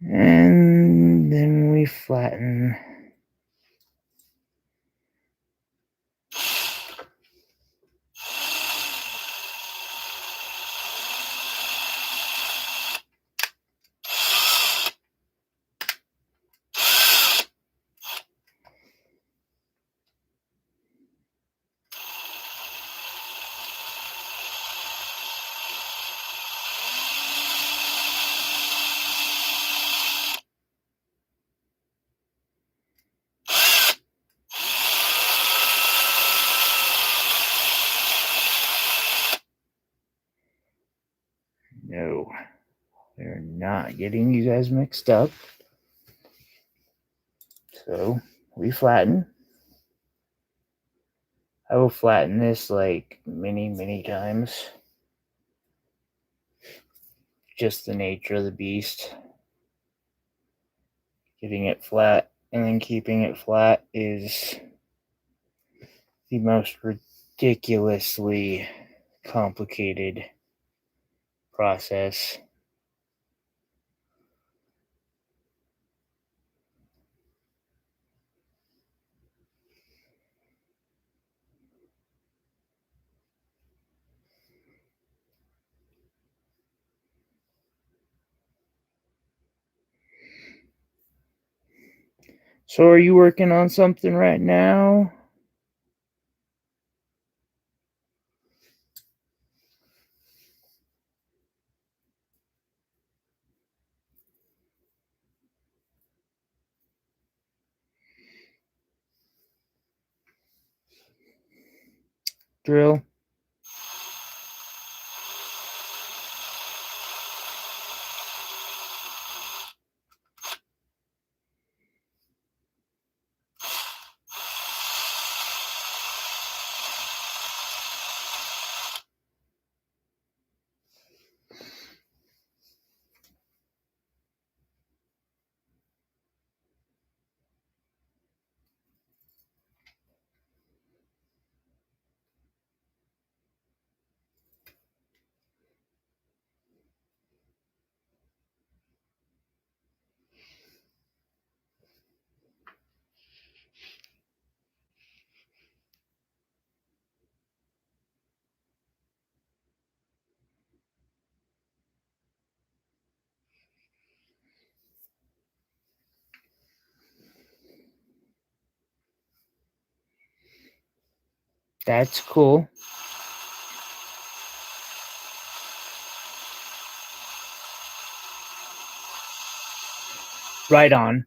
And then we flatten. No, we're not getting you guys mixed up. So we flatten. I will flatten this like many times. Just the nature of the beast. Getting it flat and then keeping it flat is the most ridiculously complicated process. So are you working on something right now? Drill? That's cool. Right on.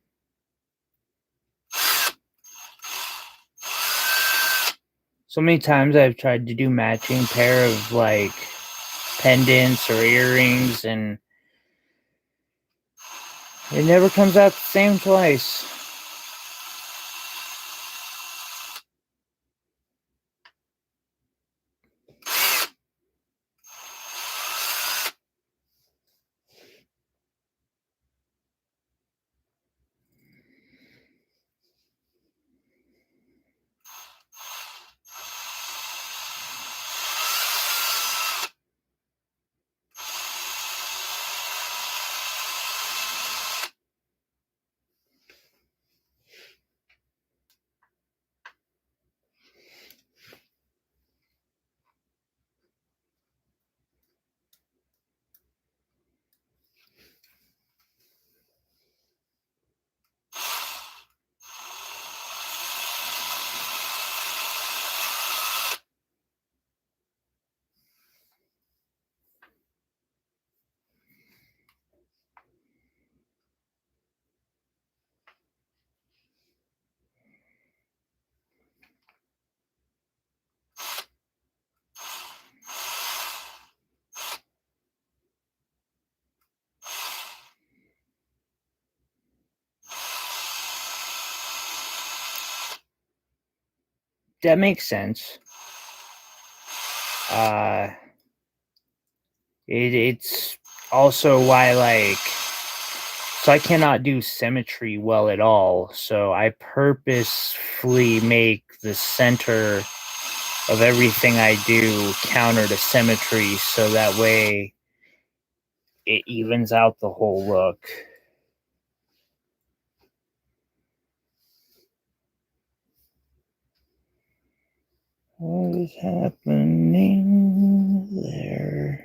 So many times I've tried to do matching pair of like pendants or earrings, and it never comes out the same twice. That makes sense. It's also why, like, so I cannot do symmetry well at all. So I purposefully make the center of everything I do counter to symmetry, so that way it evens out the whole look. What is happening there?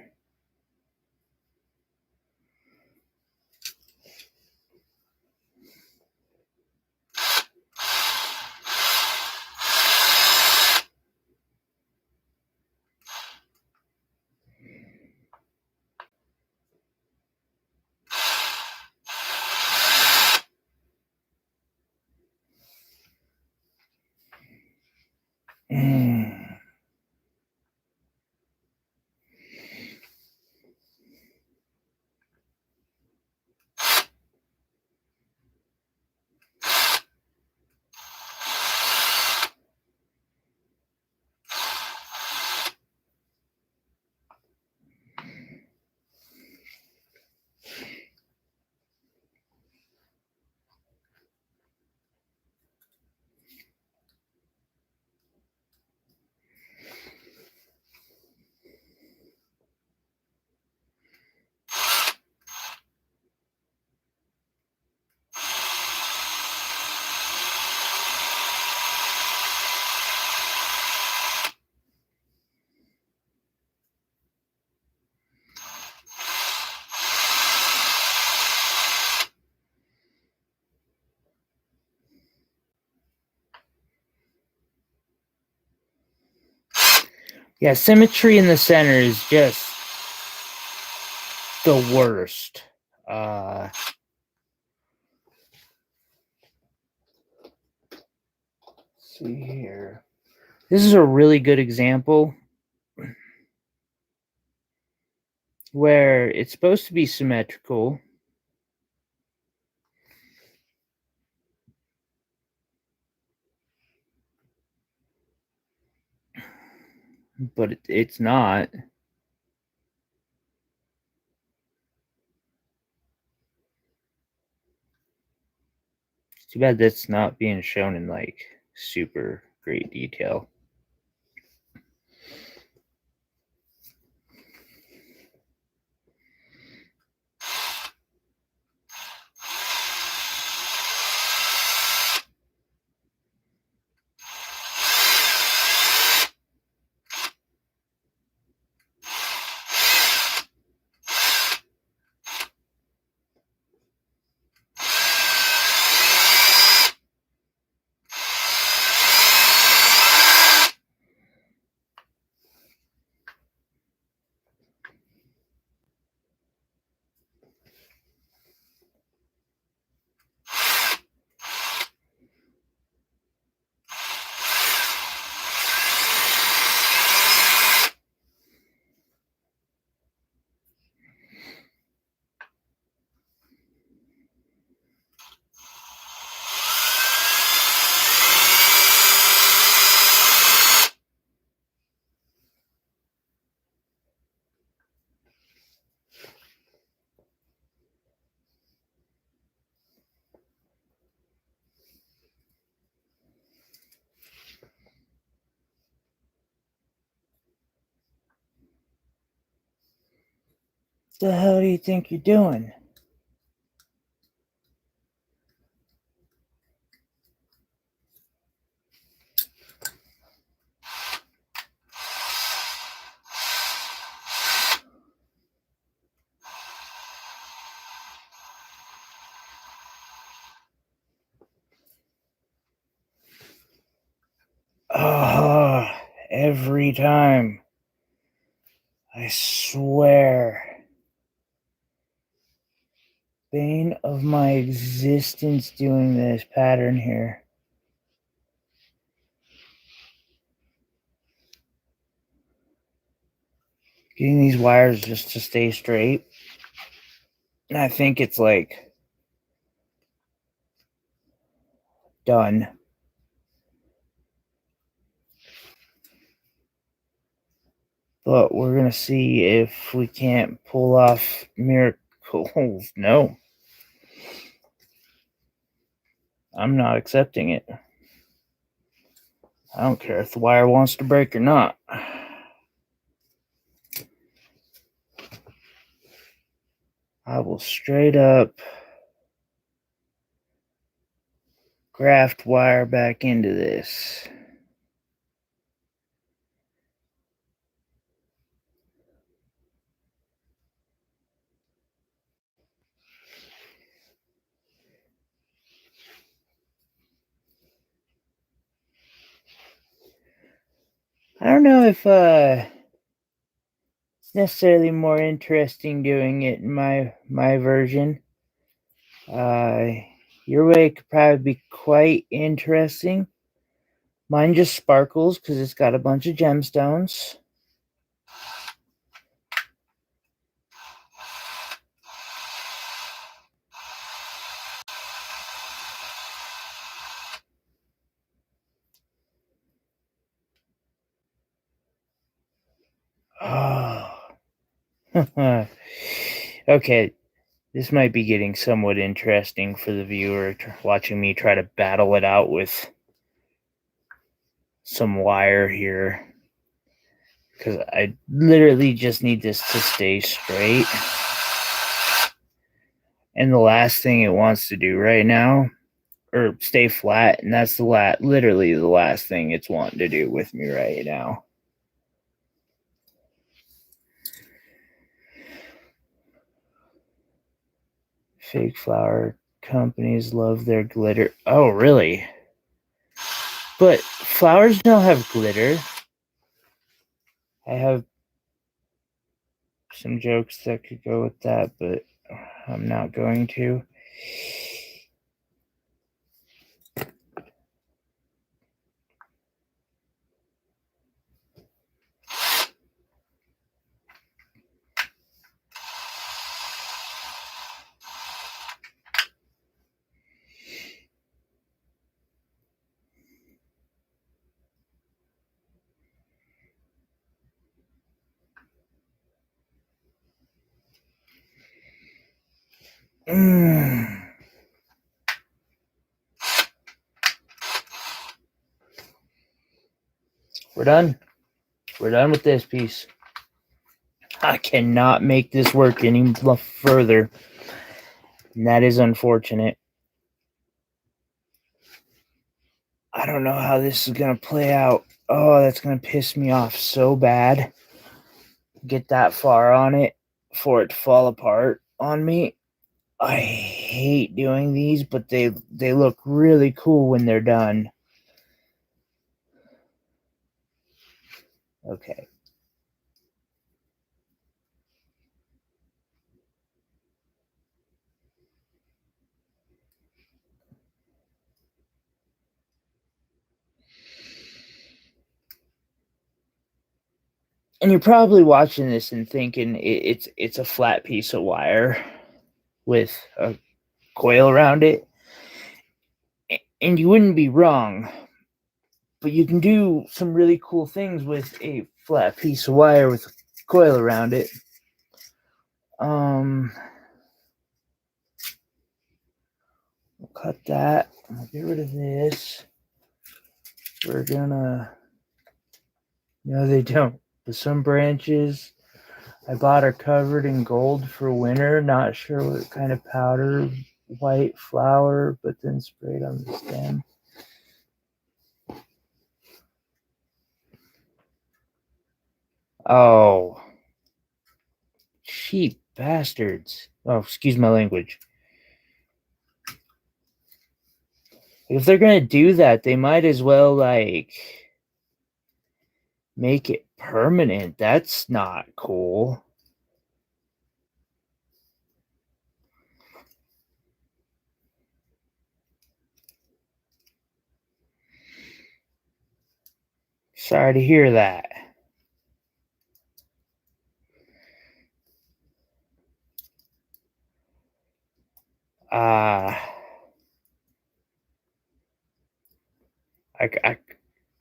Yeah, symmetry in the center is just the worst. See here. This is a really good example where it's supposed to be symmetrical, but it's not. It's too bad that's not being shown in like super great detail. What the hell do you think you're doing? Oh, every time. I swear. Bane of my existence doing this pattern here. Getting these wires just to stay straight. And I think it's like done. But we're going to see if we can't pull off miracles. No. I'm not accepting it. I don't care if the wire wants to break or not. I will straight up graft wire back into this. I don't know if it's necessarily more interesting doing it in my version. Your way could probably be quite interesting. Mine just sparkles because it's got a bunch of gemstones. Oh. Okay, this might be getting somewhat interesting for the viewer watching me try to battle it out with some wire here. Because I literally just need this to stay straight. And the last thing it wants to do right now, or stay flat, and that's literally the last thing it's wanting to do with me right now. Fake flower companies love their glitter. Oh, really? But flowers don't have glitter. I have some jokes that could go with that, but I'm not going to. We're done. We're done with this piece. I cannot make this work any further. And that is unfortunate. I don't know how this is going to play out. Oh, that's going to piss me off so bad. Get that far on it for it to fall apart on me. I hate doing these, but they look really cool when they're done. Okay. And you're probably watching this and thinking it's a flat piece of wire with a coil around it. And you wouldn't be wrong. But you can do some really cool things with a flat piece of wire with a coil around it. We'll cut that. We'll get rid of this. We're gonna... No, they don't. But some branches I bought are covered in gold for winter. Not sure what kind of powder. White flour, but then sprayed on the stem. Oh. Cheap bastards. Oh, excuse my language. If they're gonna do that, they might as well, like, make it permanent. That's not cool. Sorry to hear that.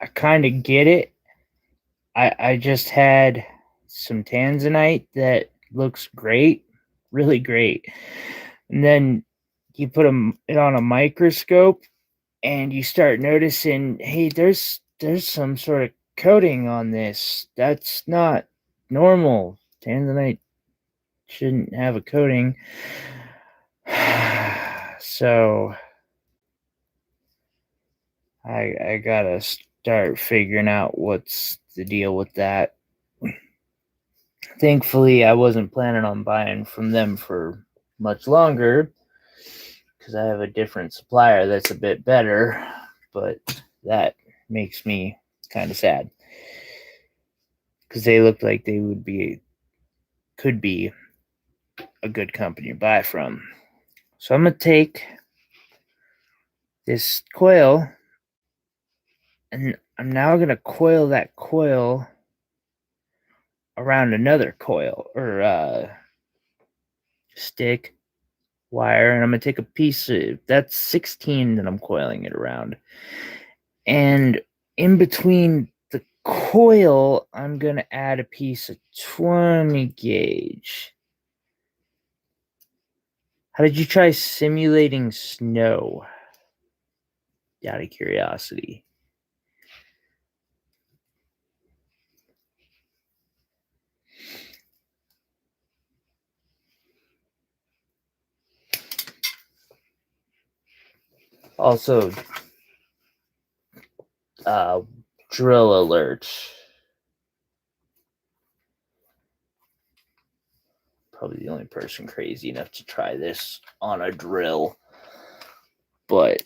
I kind of get it. I just had some tanzanite that looks great, really great. And then you put it on a microscope and you start noticing, hey, there's some sort of coating on this. That's not normal. Tanzanite shouldn't have a coating. So I gotta start figuring out what's the deal with that. Thankfully, I wasn't planning on buying from them for much longer because I have a different supplier that's a bit better, but that makes me kind of sad because they looked like they could be a good company to buy from. So I'm gonna take this coil and I'm now gonna coil that coil around another coil or stick wire, and I'm gonna take a piece of that's 16 that I'm coiling it around, and in between the coil I'm gonna add a piece of 20 gauge. How did you try simulating snow? Out of curiosity. Also, drill alert. Probably the only person crazy enough to try this on a drill. But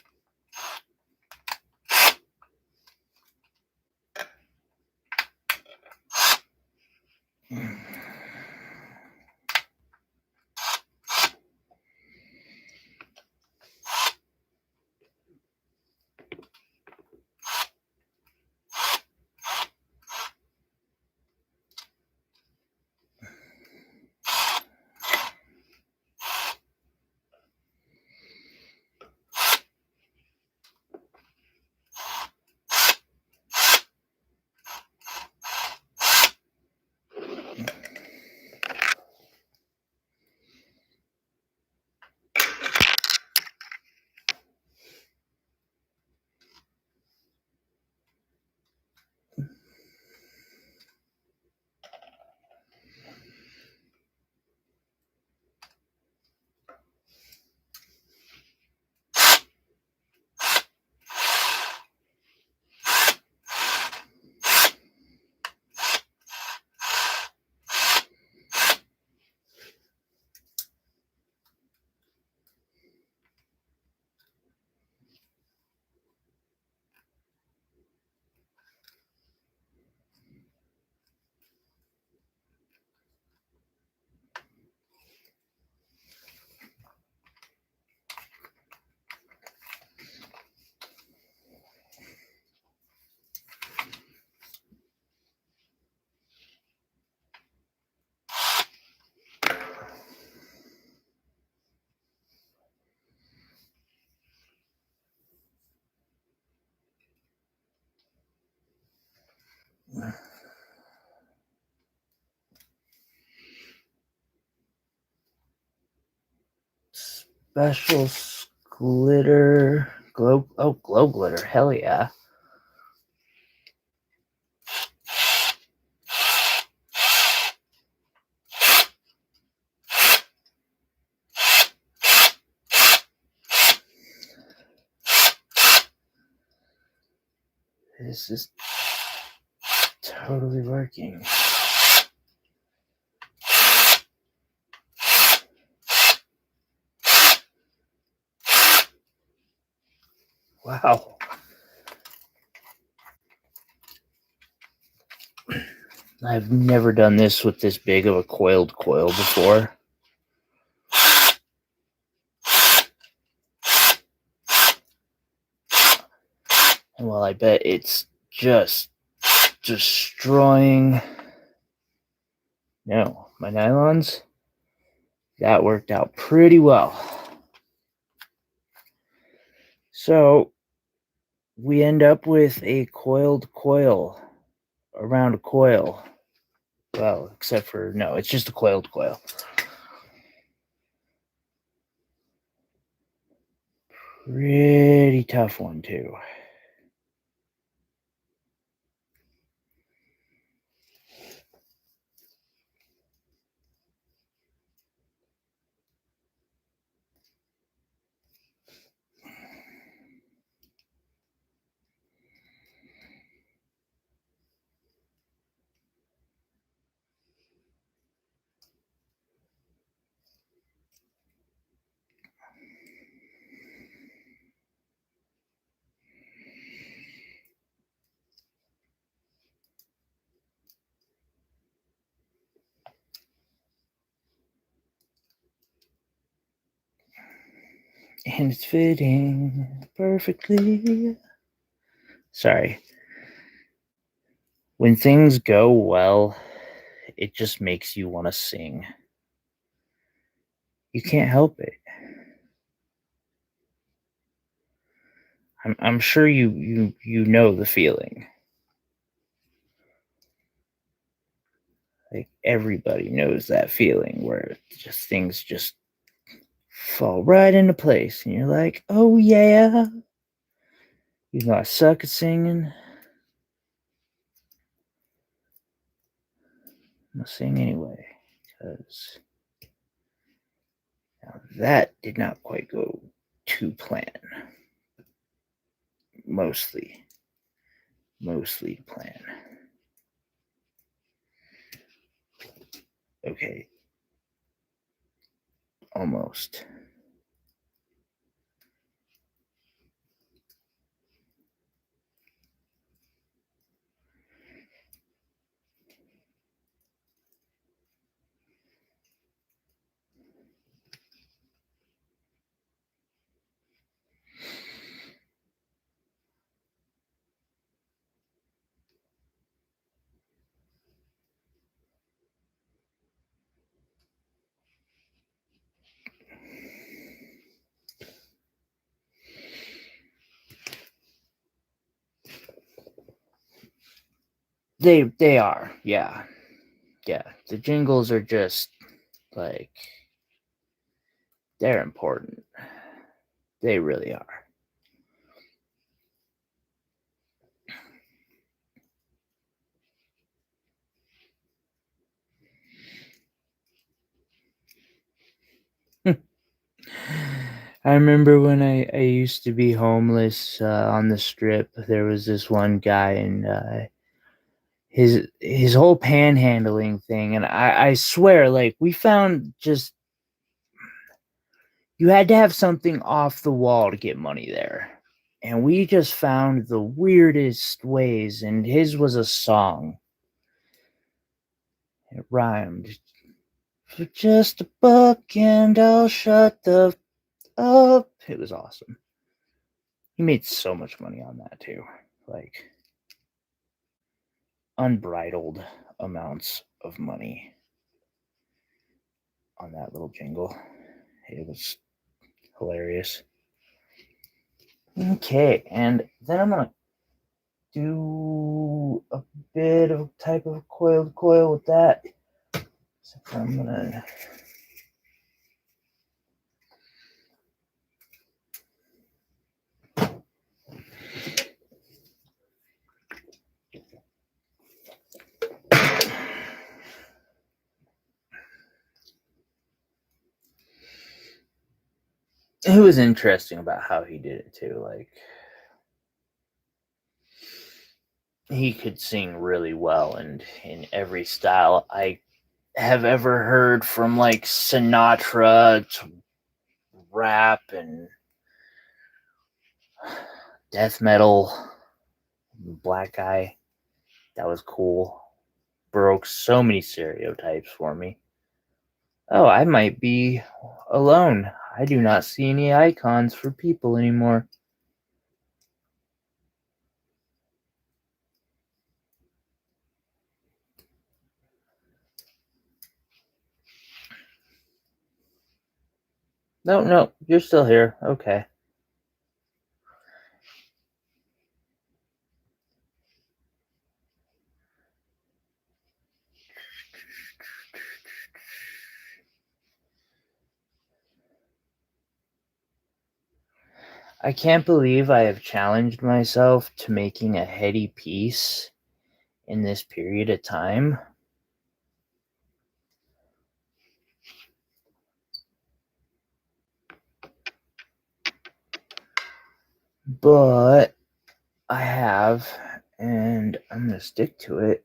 special glitter. Glow glitter. Hell yeah. This is totally working. Wow. I've never done this with this big of a coiled coil before. And well, I bet it's just destroying. No, my nylons, that worked out pretty well. So we end up with a coiled coil around a coil. Well, except for, no, it's just a coiled coil. Pretty tough one, too. And it's fitting perfectly. Sorry. When things go well, it just makes you want to sing. You can't help it. I'm sure you know the feeling. Like everybody knows that feeling where just things just fall right into place, and you're like, "Oh yeah." Even though I suck at singing, I'm gonna sing anyway because that did not quite go to plan. Mostly plan. Okay, almost. They are, yeah. Yeah. The jingles are just like, they're important. They really are. I remember when I used to be homeless on the strip. There was this one guy, and his whole panhandling thing, and I swear, like, we found just, you had to have something off the wall to get money there, and we just found the weirdest ways. And his was a song. It rhymed. For just a buck and I'll shut the up. It was awesome. He made so much money on that too. Like, unbridled amounts of money on that little jingle. It was hilarious. Okay, and then I'm gonna do a bit of type of coiled coil with that. So I'm gonna it was interesting about how he did it too. Like, he could sing really well and in every style I have ever heard, from like Sinatra to rap and death metal. Black guy, that was cool. Broke so many stereotypes for me. Oh, I might be alone. I do not see any icons for people anymore. No, you're still here. Okay. I can't believe I have challenged myself to making a heady piece in this period of time. But I have, and I'm going to stick to it.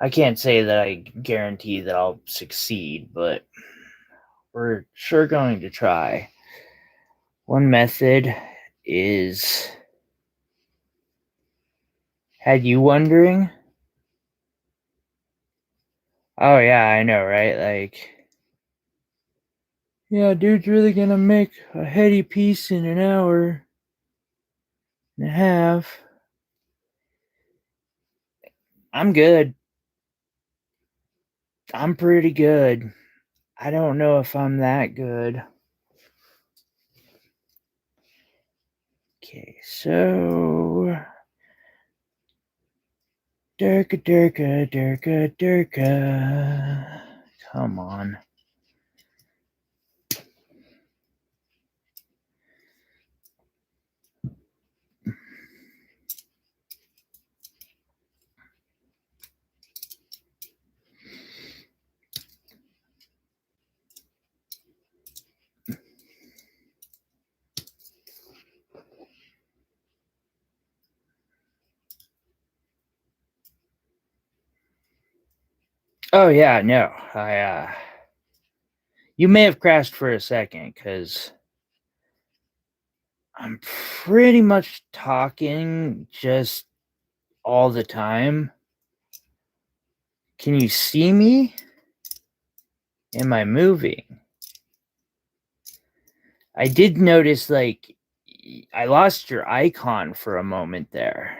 I can't say that I guarantee that I'll succeed, but we're sure going to try. One method is, had you wondering? Oh yeah, I know, right? Like, yeah, dude's really gonna make a heady piece in an hour and a half. I'm good. I'm pretty good. I don't know if I'm that good. Okay, so Durka. Come on. Oh yeah, no. You may have crashed for a second because I'm pretty much talking just all the time. Can you see me? Am I moving? I did notice, like, I lost your icon for a moment there.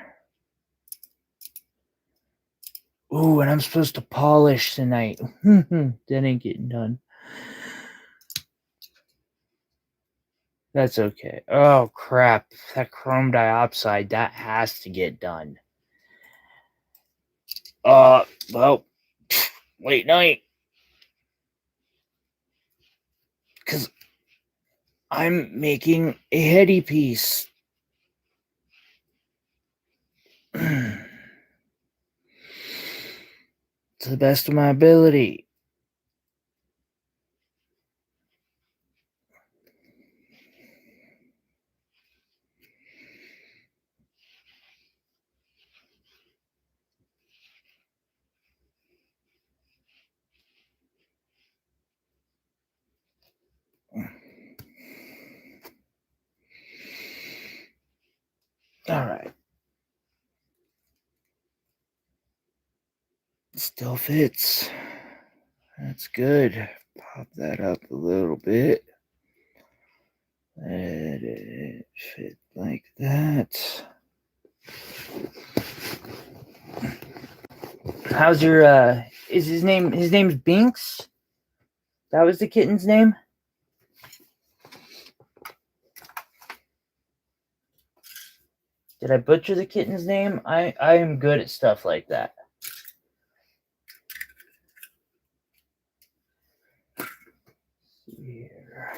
Ooh, and I'm supposed to polish tonight. That ain't getting done. That's okay. Oh, crap. That chrome diopside, that has to get done. Well, late night. Because I'm making a heady piece. To the best of my ability. All right. Still fits. That's good. Pop that up a little bit. Let it fit like that. How's your is his name's Binks? That was the kitten's name? Did I butcher the kitten's name? I am good at stuff like that. Here.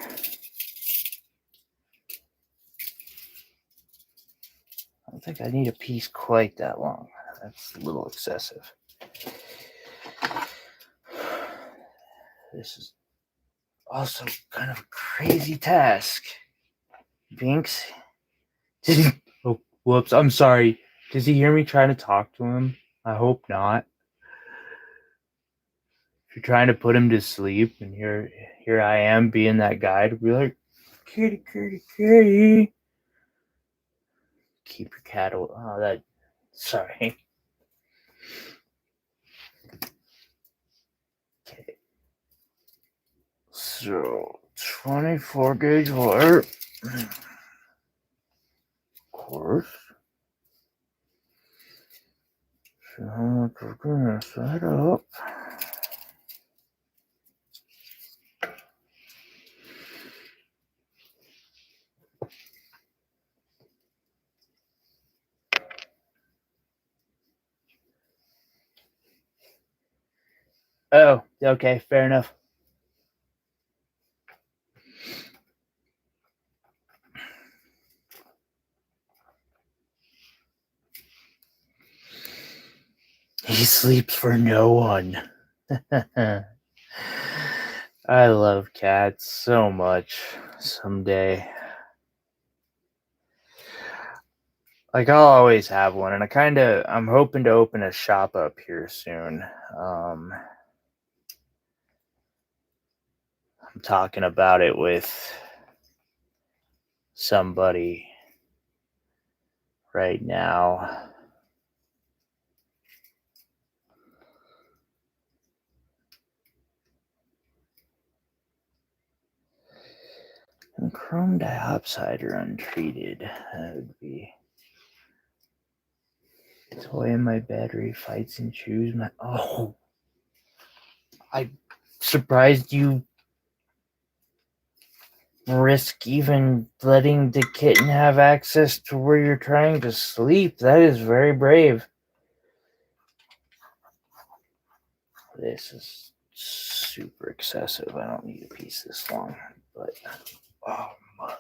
I don't think I need a piece quite that long. That's a little excessive. This is also kind of a crazy task. Binks, did he? Oh, whoops! I'm sorry. Does he hear me trying to talk to him? I hope not. If you're trying to put him to sleep, and here I am being that guy to be like, kitty, kitty, kitty. Keep your cat away. Oh, that. Sorry. Okay. So 24 gauge wire. Of course. So how much we're gonna set up. Oh, okay, fair enough. He sleeps for no one. I love cats so much. Someday. Like, I'll always have one, and I'm hoping to open a shop up here soon. I'm talking about it with somebody right now. And chrome diopside or untreated. That would be. Toy in my battery fights and chews my. Oh. I'm surprised you risk even letting the kitten have access to where you're trying to sleep. That is very brave. This is super excessive. I don't need a piece this long, but oh mother.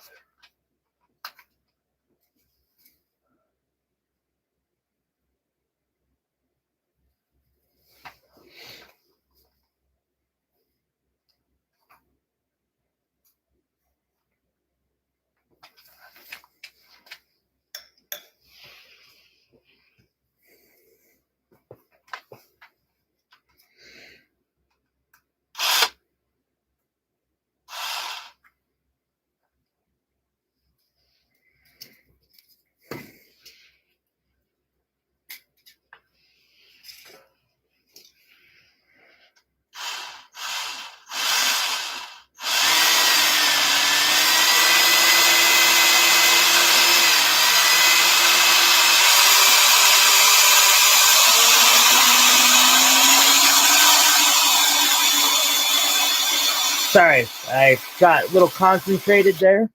Sorry, I got a little concentrated there.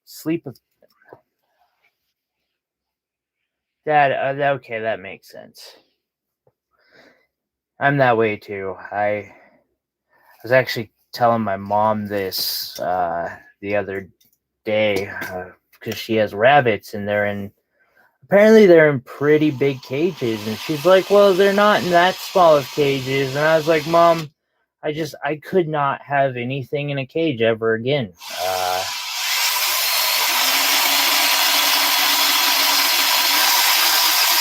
Sleep with Dad. Okay, that makes sense. I'm that way too. I was actually telling my mom this the other day because she has rabbits and apparently they're in pretty big cages, and she's like, well, they're not in that small of cages. And I was like, Mom, I could not have anything in a cage ever again.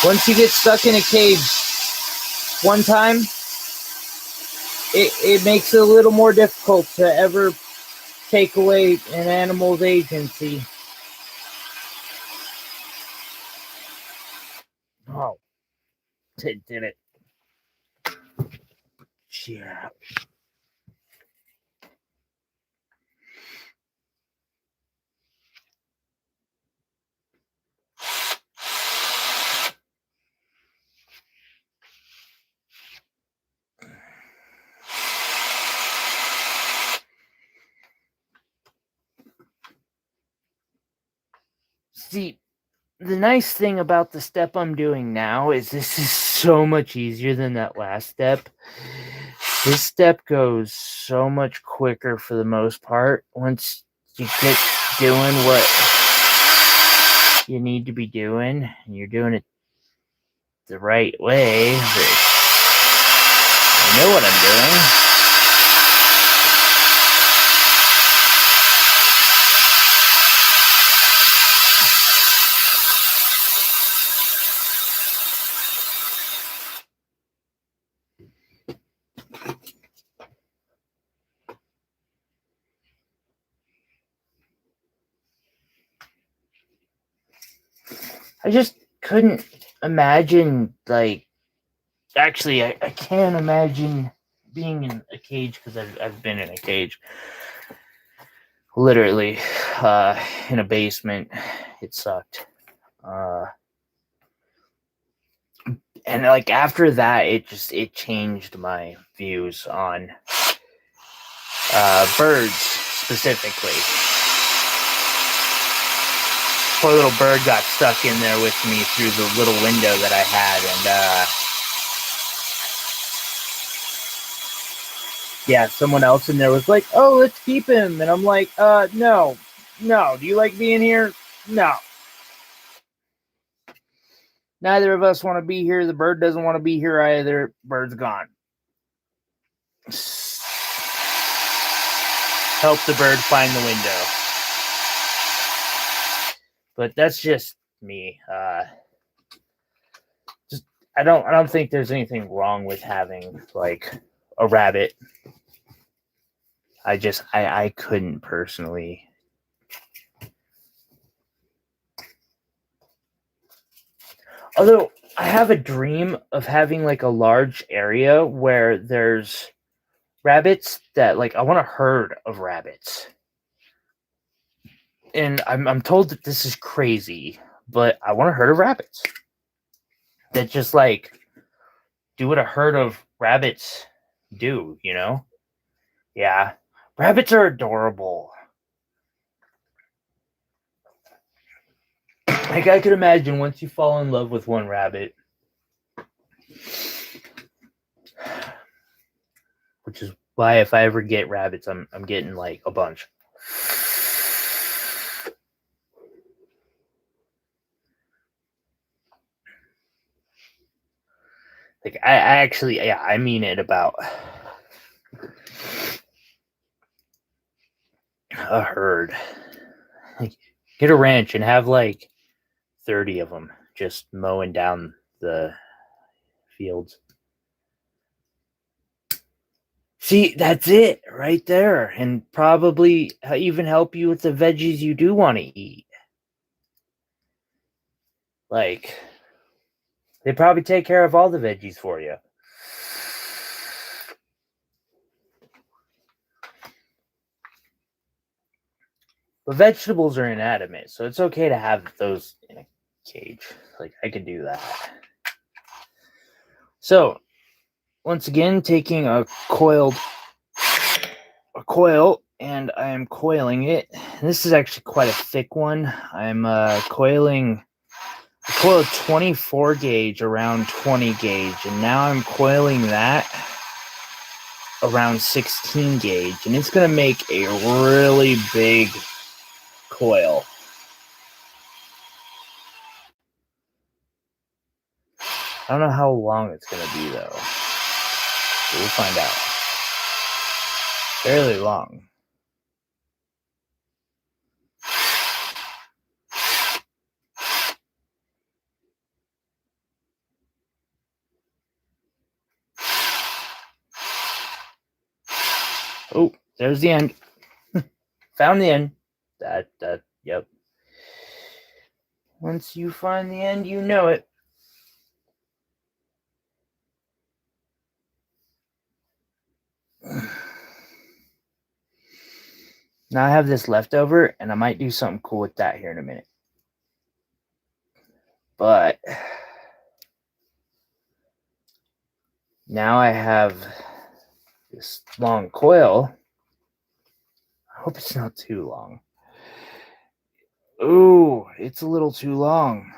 Once you get stuck in a cage one time, it makes it a little more difficult to ever take away an animal's agency. Oh, it did it. Yeah. See, the nice thing about the step I'm doing now is this is so much easier than that last step. This step goes so much quicker for the most part once you get doing what you need to be doing, and you're doing it the right way. I know what I'm doing. I just couldn't imagine, like, actually, I can't imagine being in a cage, because I've been in a cage. Literally, in a basement. It sucked. And like after that, it changed my views on birds specifically. Poor little bird got stuck in there with me through the little window that I had, and yeah, someone else in there was like, "Oh, let's keep him," and I'm like, no. Do you like being here? No. Neither of us want to be here. The bird doesn't want to be here either. Bird's gone. Help the bird find the window. But that's just me. I don't think there's anything wrong with having like a rabbit. I couldn't personally. Although I have a dream of having like a large area where there's rabbits that like I want a herd of rabbits. And I'm told that this is crazy, but I want a herd of rabbits that just like do what a herd of rabbits do, you know? Yeah. Rabbits are adorable. Like I could imagine once you fall in love with one rabbit, which is why if I ever get rabbits, I'm getting like a bunch. Like I actually, yeah, I mean it about a herd. Like, get a ranch and have like 30 of them just mowing down the fields. See, that's it right there. And probably even help you with the veggies you do want to eat. Like, they probably take care of all the veggies for you. But vegetables are inanimate, so it's okay to have those in a cage. Like, I could do that. So, once again, taking a coil, and I am coiling it. This is actually quite a thick one. I'm coiling a coil 24 gauge around 20 gauge, and now I'm coiling that around 16 gauge, and it's going to make a really big coil. I don't know how long it's going to be, though. We'll find out. Fairly long. Oh, there's the end. Found the end. Yep. Once you find the end, you know it. Now I have this leftover, and I might do something cool with that here in a minute. But now I have this long coil. I hope it's not too long. Ooh, it's a little too long.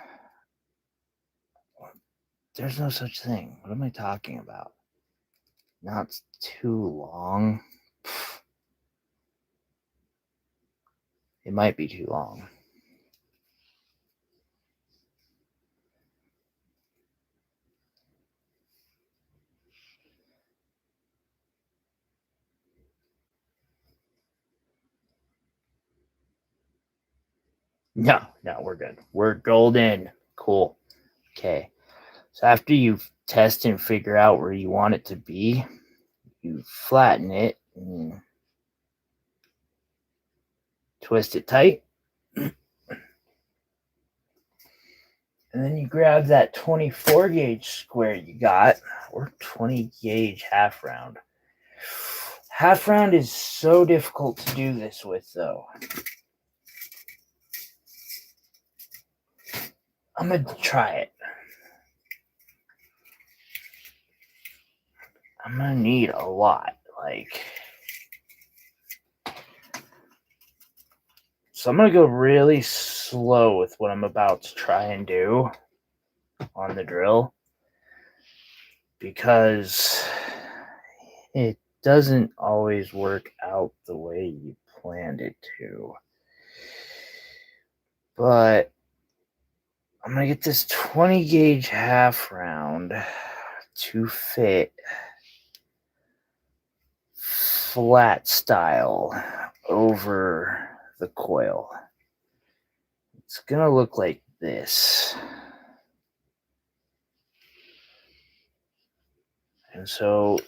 There's no such thing. What am I talking about? Not too long. It might be too long. No, we're good. We're golden. Cool. Okay. So after you test and figure out where you want it to be, you flatten it and twist it tight. And then you grab that 24 gauge square you got, or 20 gauge half round. Half round is so difficult to do this with, though. I'm going to try it. I'm going to need a lot. So I'm going to go really slow with what I'm about to try and do on the drill, because it doesn't always work out the way you planned it to. But I'm going to get this 20 gauge half round to fit flat style over the coil. It's going to look like this. And so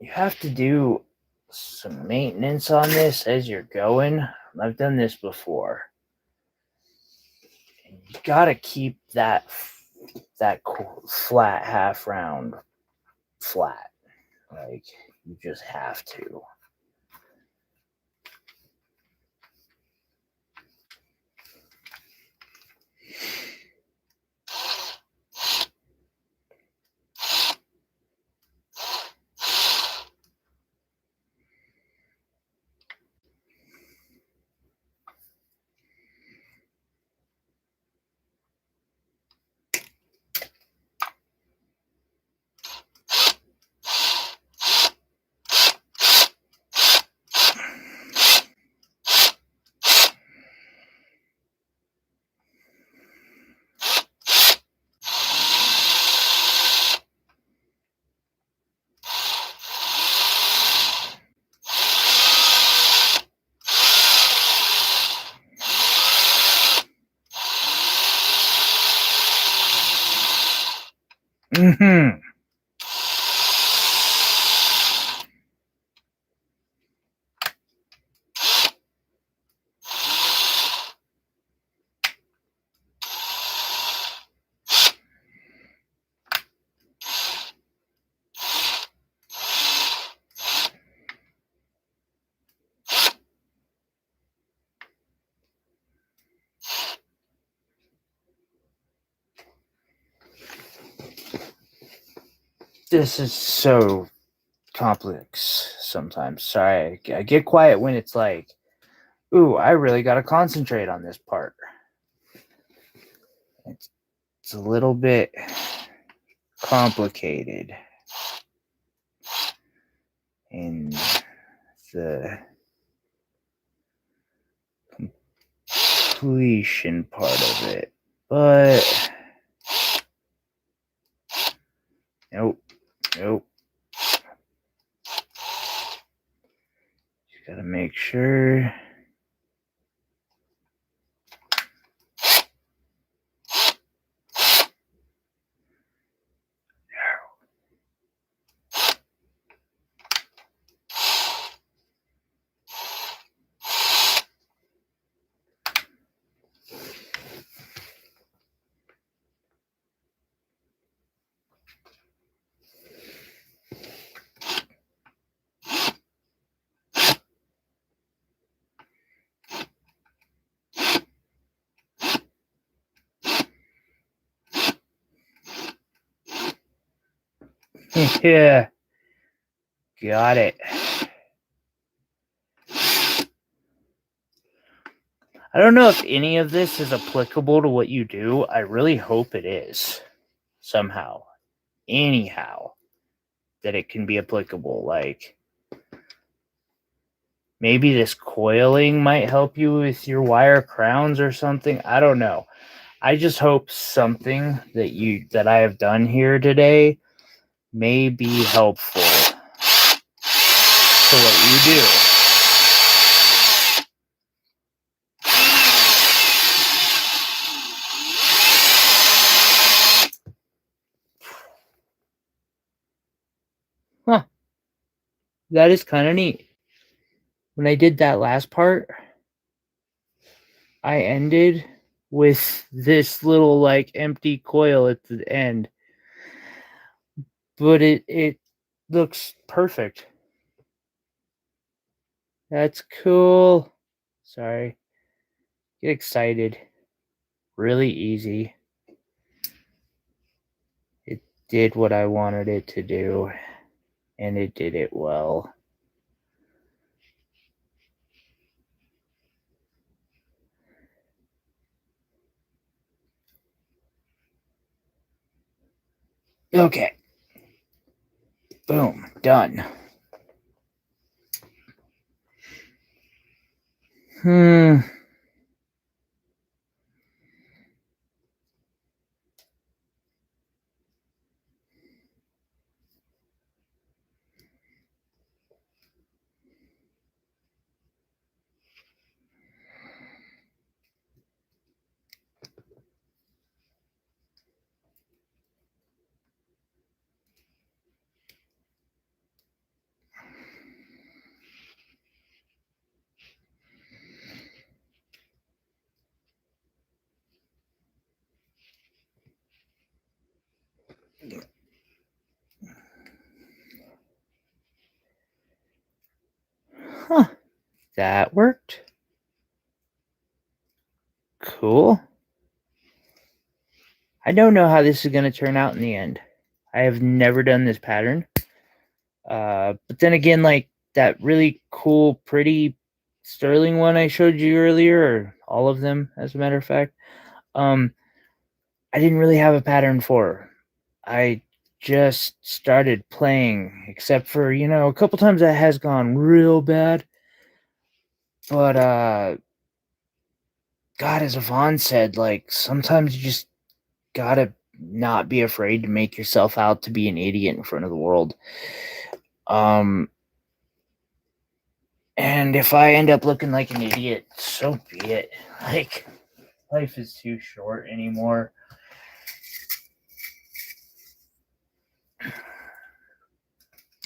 you have to do some maintenance on this as you're going. I've done this before. And you got to keep that flat half round flat. You just have to. Mm-hmm. This is so complex sometimes. Sorry, I get quiet when it's like, ooh, I really got to concentrate on this part. It's a little bit complicated in the completion part of it. But nope. Just gotta make sure. Yeah, got it. I don't know if any of this is applicable to what you do. I really hope it is somehow, anyhow, that it can be applicable. Maybe this coiling might help you with your wire crowns or something. I don't know. I just hope something that I have done here today may be helpful to what you do. Huh. That is kind of neat. When I did that last part, I ended with this little like empty coil at the end. But it looks perfect. That's cool. Sorry. Get excited. Really easy. It did what I wanted it to do, and it did it well. Okay. Boom. Done. Hmm. Huh. That worked. Cool. I don't know how this is going to turn out in the end. I have never done this pattern. But then again, like that really cool, pretty sterling one I showed you earlier, or all of them, as a matter of fact, I didn't really have a pattern for. I just started playing, except for, a couple times that has gone real bad. But, God, as Yvonne said, like, sometimes you just gotta not be afraid to make yourself out to be an idiot in front of the world. And if I end up looking like an idiot, so be it. Like, life is too short anymore.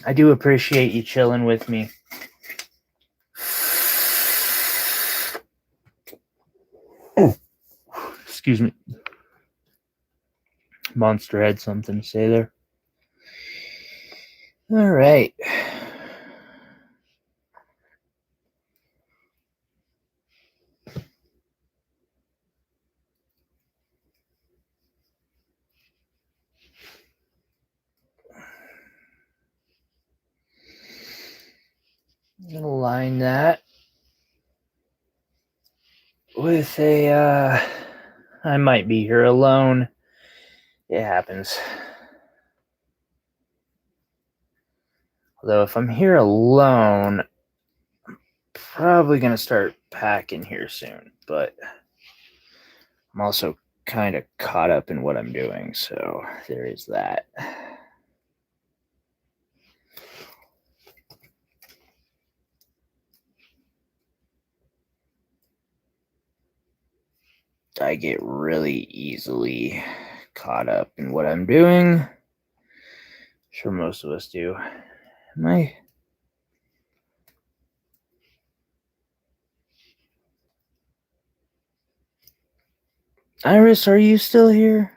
I do appreciate you chilling with me. Oh, excuse me. Monster had something to say there. All right. I'm gonna line that with a, I might be here alone. It happens. Although if I'm here alone, I'm probably gonna start packing here soon, but I'm also kind of caught up in what I'm doing, so there is that. I get really easily caught up in what I'm doing. I'm sure most of us do. Iris, are you still here?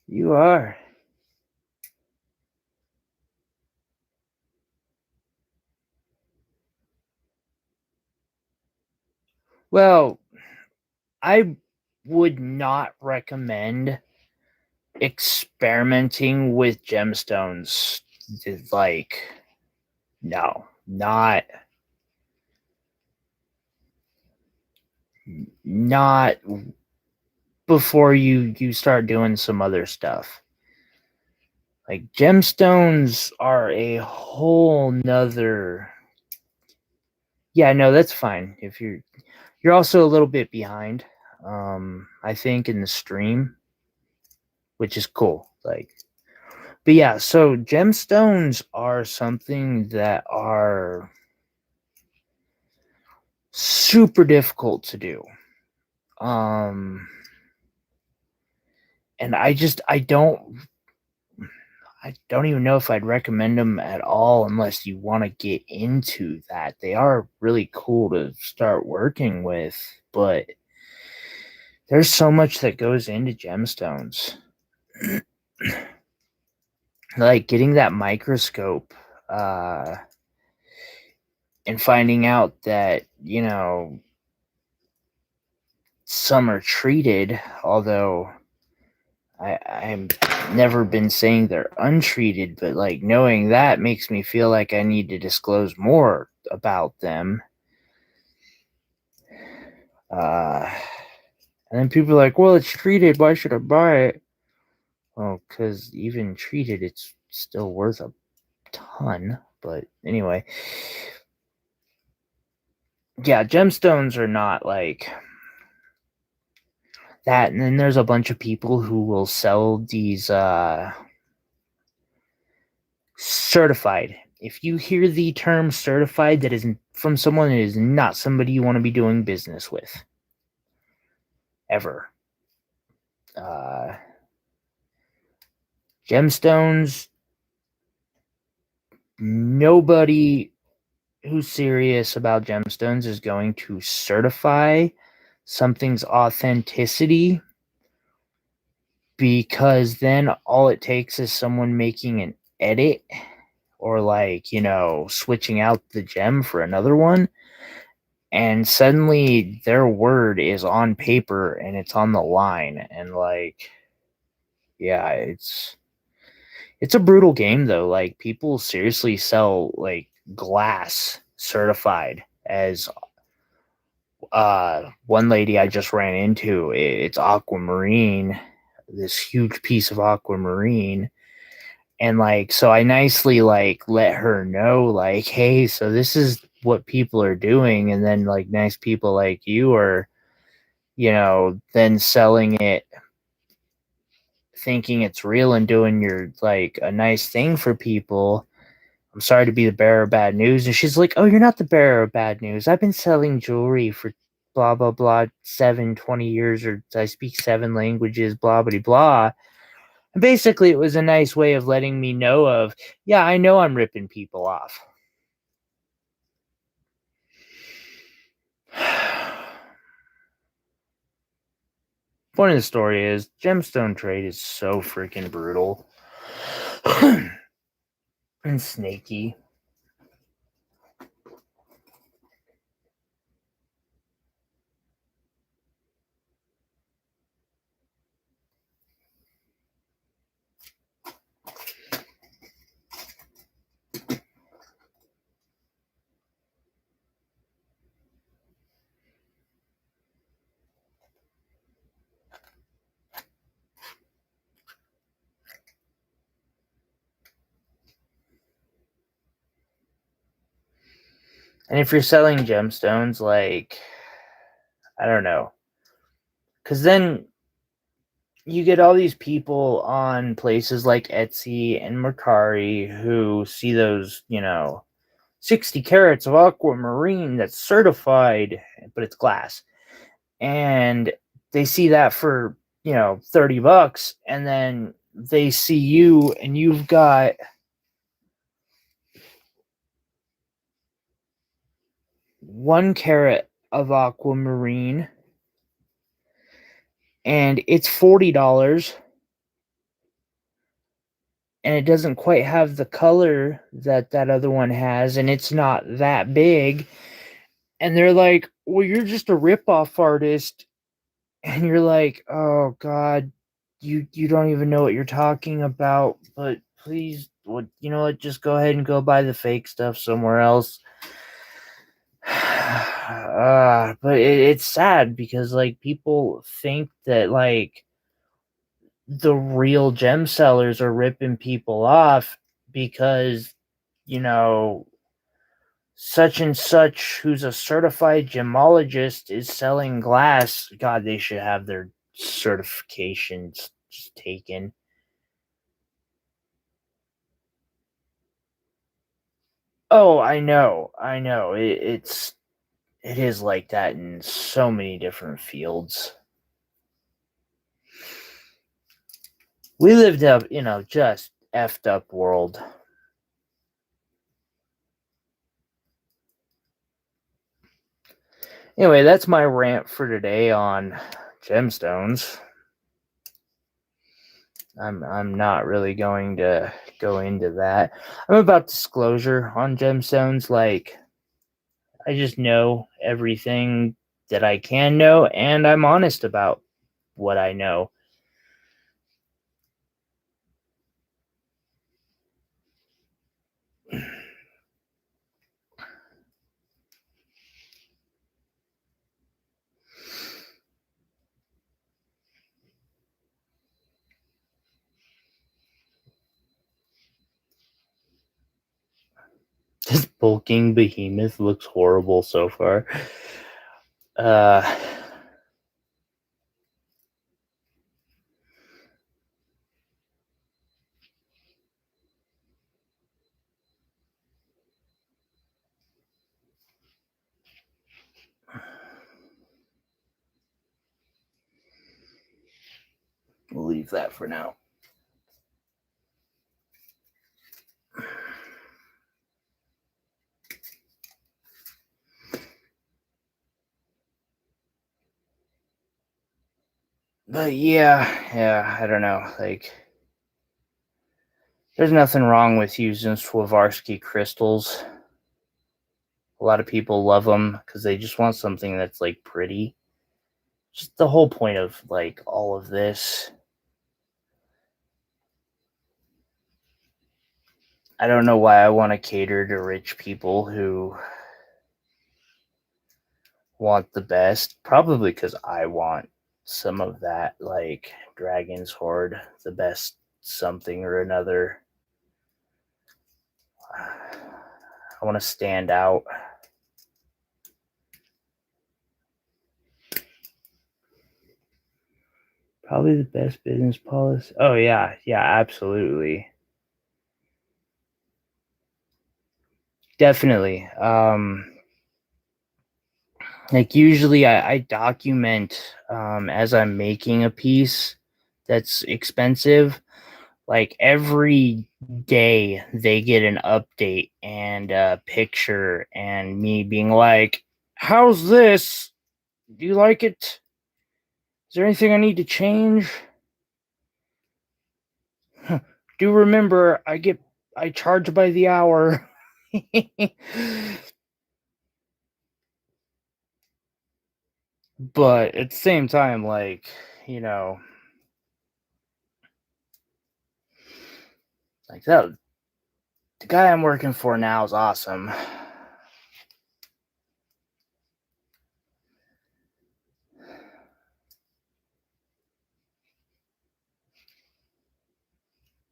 You are. Well, I would not recommend experimenting with gemstones. Like, no, not before you start doing some other stuff. Like, gemstones are a whole nother. Yeah, no, that's fine. If you're also a little bit behind, I think, in the stream, which is cool. Like, but yeah, so gemstones are something that are super difficult to do. And I don't I don't even know if I'd recommend them at all unless you want to get into that. They are really cool to start working with, but there's so much that goes into gemstones. Like getting that microscope uh, and finding out that, some are treated, although I'm never been saying they're untreated, but like knowing that makes me feel like I need to disclose more about them. Uh, and then people are like, well, it's treated. Why should I buy it? Well, because even treated, it's still worth a ton. But anyway, yeah, gemstones are not like that. And then there's a bunch of people who will sell these certified. If you hear the term certified, that is from someone that is not somebody you want to be doing business with. Ever. Gemstones, nobody who's serious about gemstones is going to certify something's authenticity, because then all it takes is someone making an edit or switching out the gem for another one, and suddenly their word is on paper and it's on the line. And yeah, it's a brutal game though. Like, people seriously sell like glass certified as one lady I just ran into, it's aquamarine, this huge piece of aquamarine. And so I nicely let her know, hey, so this is what people are doing. And then nice people like you are, then selling it thinking it's real and doing your a nice thing for people. I'm sorry to be the bearer of bad news. And she's like, oh, you're not the bearer of bad news. I've been selling jewelry for blah, blah, blah, 20 years, or I speak 7 languages, blah, blah, blah. And basically, it was a nice way of letting me know of, yeah, I know I'm ripping people off. Point of the story is, gemstone trade is so freaking brutal and snaky. And if you're selling gemstones, I don't know. Because then you get all these people on places like Etsy and Mercari who see those, 60 carats of aquamarine that's certified, but it's glass. And they see that for, $30. And then they see you and you've got 1 carat of aquamarine and it's $40. And it doesn't quite have the color that other one has, and it's not that big. And they're like, well, you're just a rip-off artist. And you're like, oh God, you don't even know what you're talking about. But please, you know what, just go ahead and go buy the fake stuff somewhere else. But it's sad because people think that the real gem sellers are ripping people off because, such and such, who's a certified gemologist, is selling glass. God, they should have their certifications taken. Oh, I know. It is like that in so many different fields. We lived up, just effed up world. Anyway, that's my rant for today on gemstones. I'm not really going to go into that. I'm about disclosure on gemstones. Like, I just know everything that I can know, and I'm honest about what I know. This bulking behemoth looks horrible so far. We'll leave that for now. But yeah, I don't know. Like, there's nothing wrong with using Swarovski crystals. A lot of people love them because they just want something that's like pretty. Just the whole point of like all of this. I don't know why I want to cater to rich people who want the best. Probably because I want some of that, like Dragon's Hoard, the best something or another. I want to stand out. Probably the best business policy. Oh yeah, absolutely. Definitely. Like usually I document as I'm making a piece that's expensive. Like every day they get an update and a picture and me being like, how's this? Do you like it? Is there anything I need to change? Do remember I charge by the hour. But at the same time, like, you know, like that the guy I'm working for now is awesome.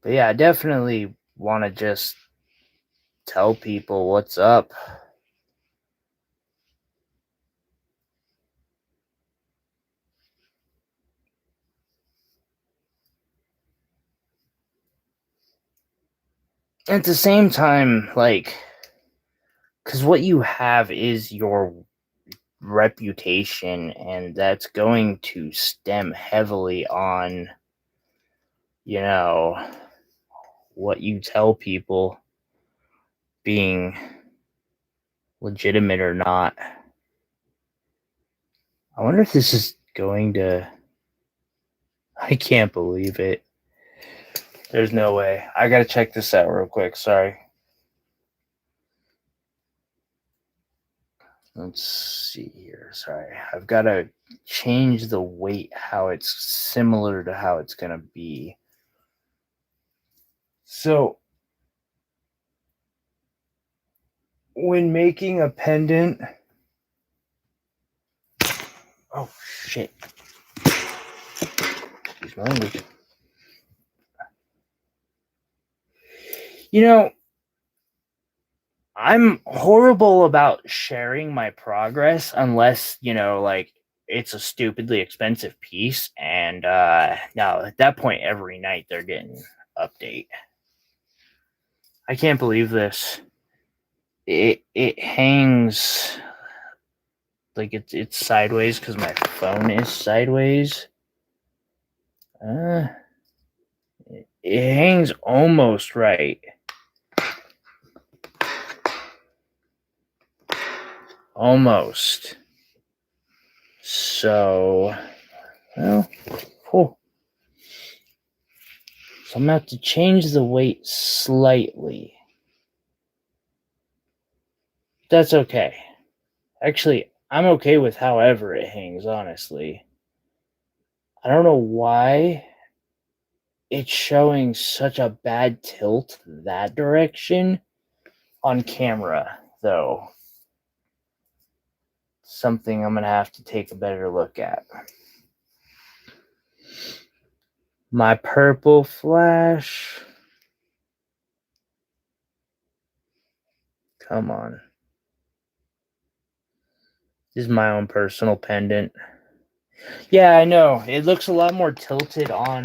But yeah, I definitely want to just tell people what's up. At the same time, like, because what you have is your reputation, and that's going to stem heavily on, you know, what you tell people being legitimate or not. I wonder if this is going to. I can't believe it. There's no way. I gotta check this out real quick. Sorry. Let's see here. Sorry. I've got to change the weight how it's similar to how it's going to be. So, when making a pendant. Oh, shit. Excuse my language. You know, I'm horrible about sharing my progress unless, like it's a stupidly expensive piece. And now at that point, every night they're getting update. I can't believe this. It hangs like it's sideways because my phone is sideways. It hangs almost right. Almost. So, well, cool. So I'm going to have to change the weight slightly. That's okay. Actually, I'm okay with however it hangs, honestly. I don't know why it's showing such a bad tilt that direction on camera, though. Something I'm going to have to take a better look at. My purple flash. Come on. This is my own personal pendant. Yeah, I know. It looks a lot more tilted on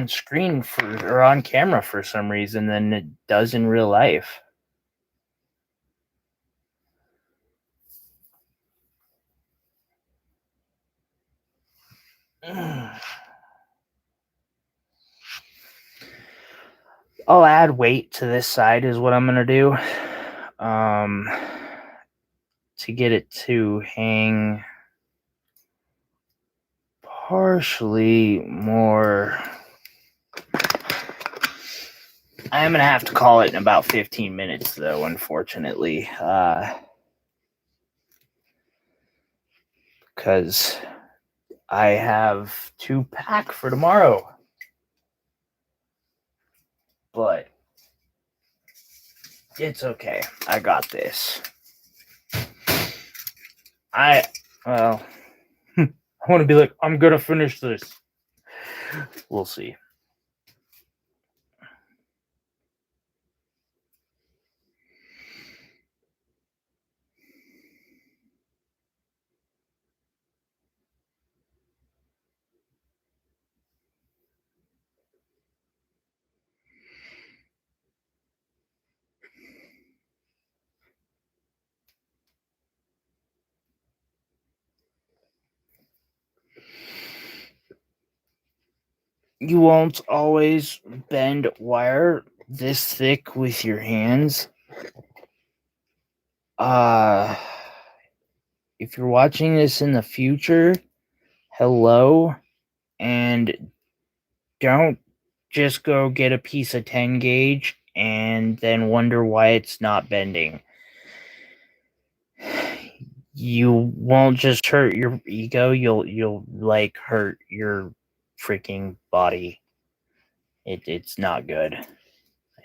screen or on camera for some reason than it does in real life. I'll add weight to this side is what I'm gonna do. To get it to hang partially more. I am gonna have to call it in about 15 minutes, though, unfortunately, because I have to pack for tomorrow. But it's okay. I got this. I want to be like, I'm gonna finish this. We'll see. You won't always bend wire this thick with your hands. If you're watching this in the future, hello, and don't just go get a piece of 10 gauge and then wonder why it's not bending. You won't just hurt your ego, you'll like hurt your freaking body. It's not good.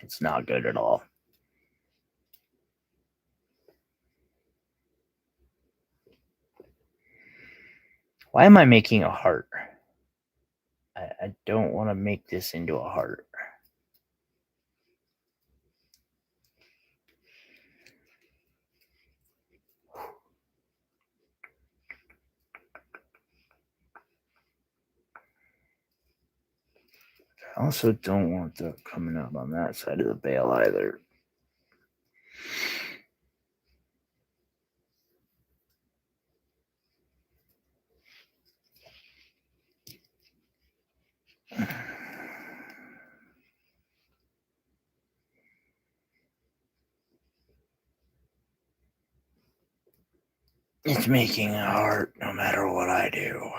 It's not good at all. Why am I making a heart? I don't want to make this into a heart. I also don't want that coming out on that side of the bale either. It's making a heart no matter what I do.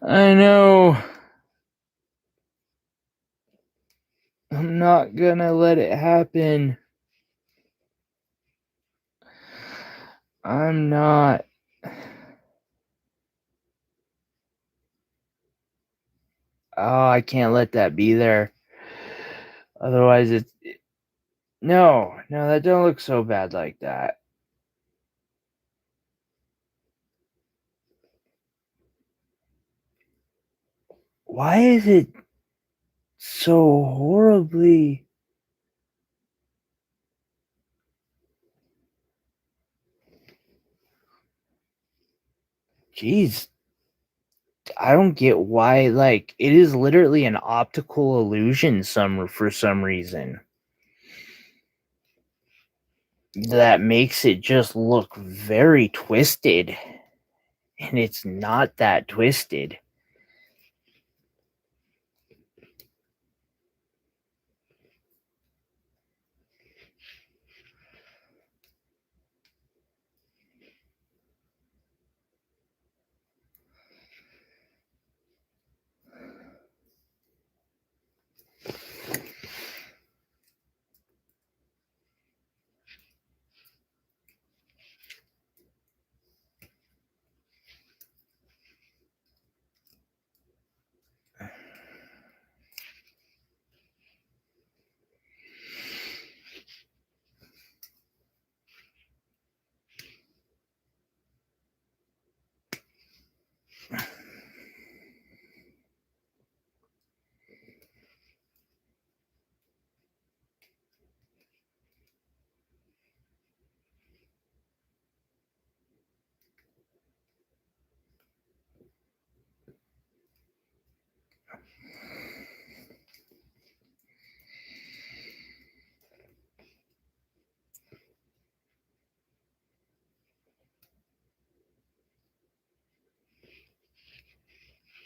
I know. I'm not gonna let it happen. I'm not. Oh, I can't let that be there. Otherwise, no, that don't look so bad like that. Why is it so horribly? Jeez, I don't get why. Like, it is literally an optical illusion. For some reason. that makes it just look very twisted, and it's not that twisted.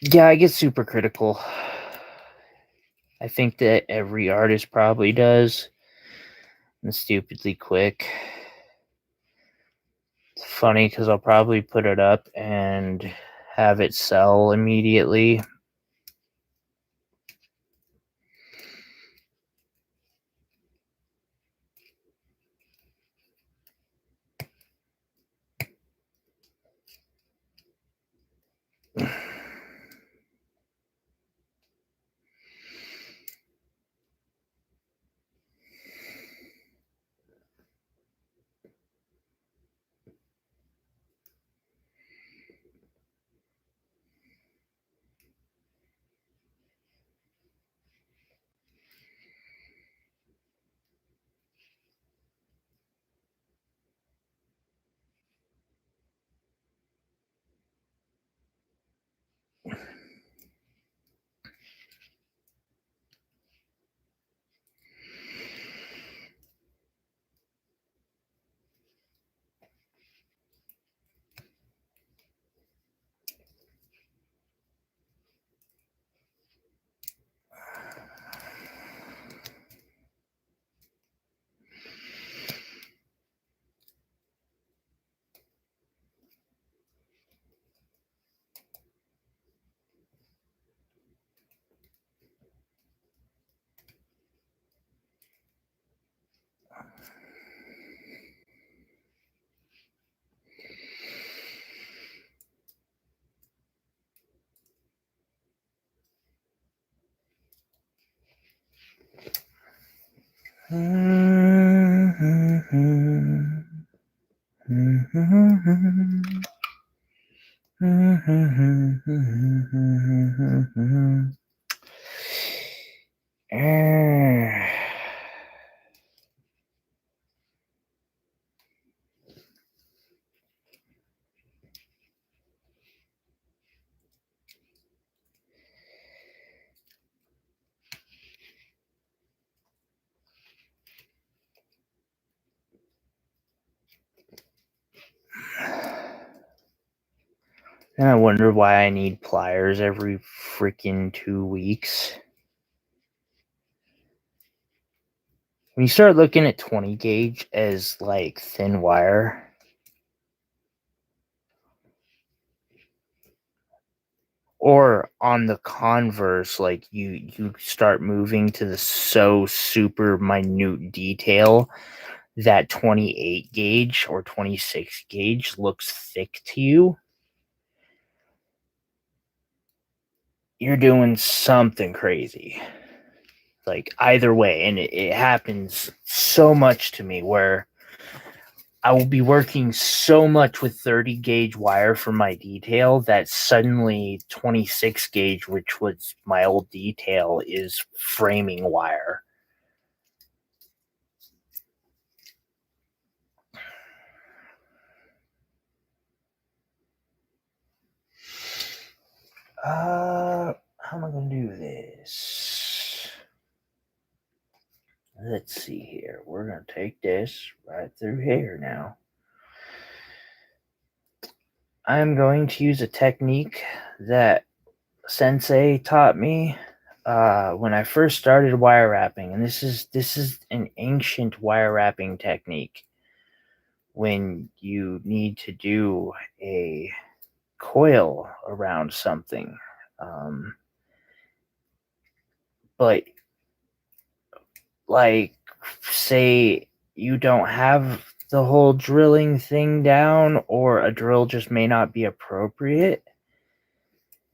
Yeah, I get super critical. I think that every artist probably does. And stupidly quick. It's funny because I'll probably put it up and have it sell immediately. And I wonder why I need pliers every freaking 2 weeks. When you start looking at 20 gauge as like thin wire, or on the converse, like you start moving to the so super minute detail that 28 gauge or 26 gauge looks thick to you, you're doing something crazy. Like either way, and it happens so much to me where I will be working so much with 30 gauge wire for my detail that suddenly 26 gauge, which was my old detail, is framing wire. How am I going to do this? let's see here. We're going to take this right through here now. I'm going to use a technique that Sensei taught me when I first started wire wrapping, and this is an ancient wire wrapping technique. When you need to do a coil around something, but like say you don't have the whole drilling thing down, or a drill just may not be appropriate.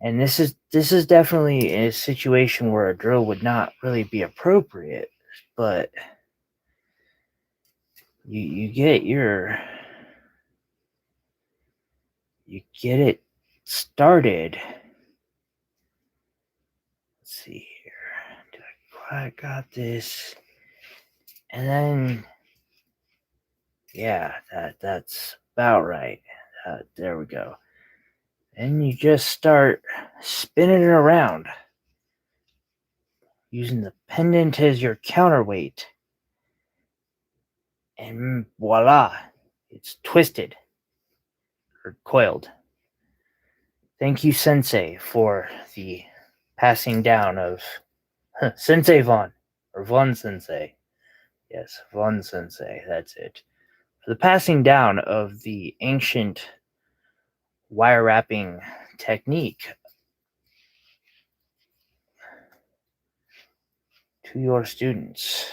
And this is definitely a situation where a drill would not really be appropriate, but you get it started. Let's see here. Do I quite got this? And then yeah, that's about right. There we go. And you just start spinning it around using the pendant as your counterweight. And voila, it's twisted or coiled. Thank you, Sensei, for the passing down of Sensei Von, or Von Sensei. Yes, Von Sensei, that's it. For the passing down of the ancient wire wrapping technique to your students.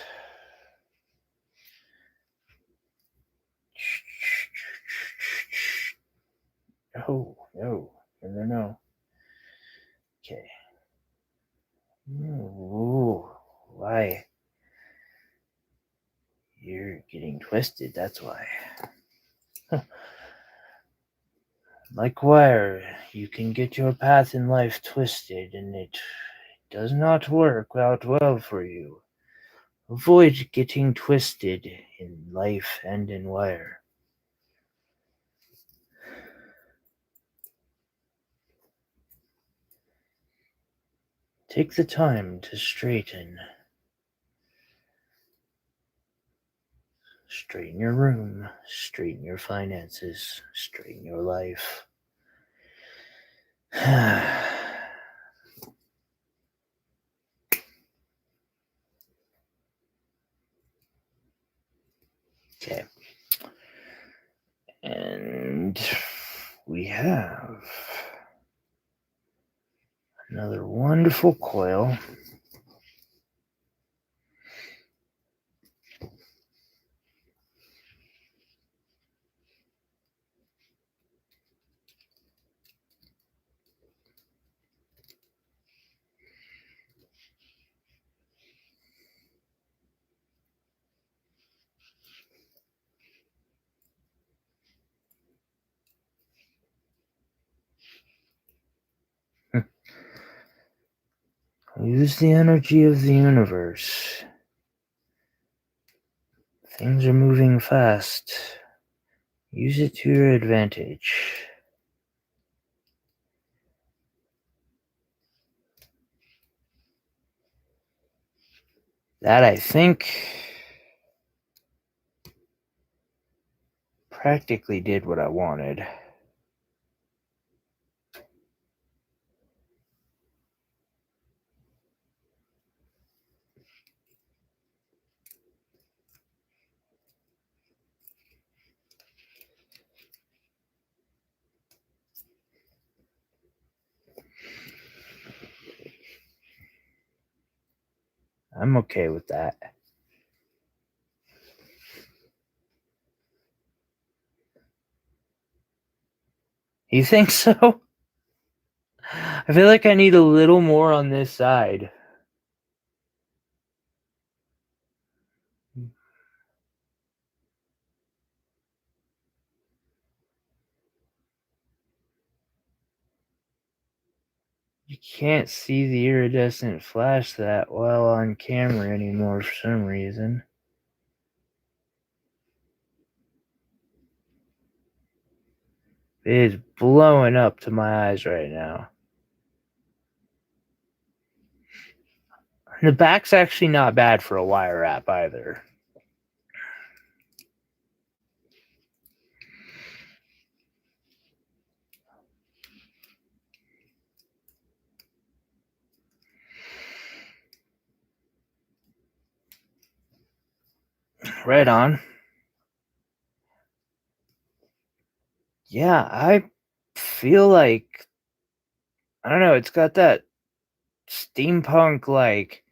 Oh, no. Okay. Ooh, why? You're getting twisted, that's why. Like wire, you can get your path in life twisted, and it does not work out well for you. Avoid getting twisted in life and in wire. Take the time to straighten. Straighten your room, straighten your finances, straighten your life. Okay. And we have another wonderful coil. Use the energy of the universe. Things are moving fast. Use it to your advantage. That, I think, practically did what I wanted. I'm okay with that. You think so? I feel like I need a little more on this side. You can't see the iridescent flash that well on camera anymore for some reason. It is blowing up to my eyes right now. The back's actually not bad for a wire wrap either. Right on. Yeah, I feel like, I don't know, it's got that steampunk like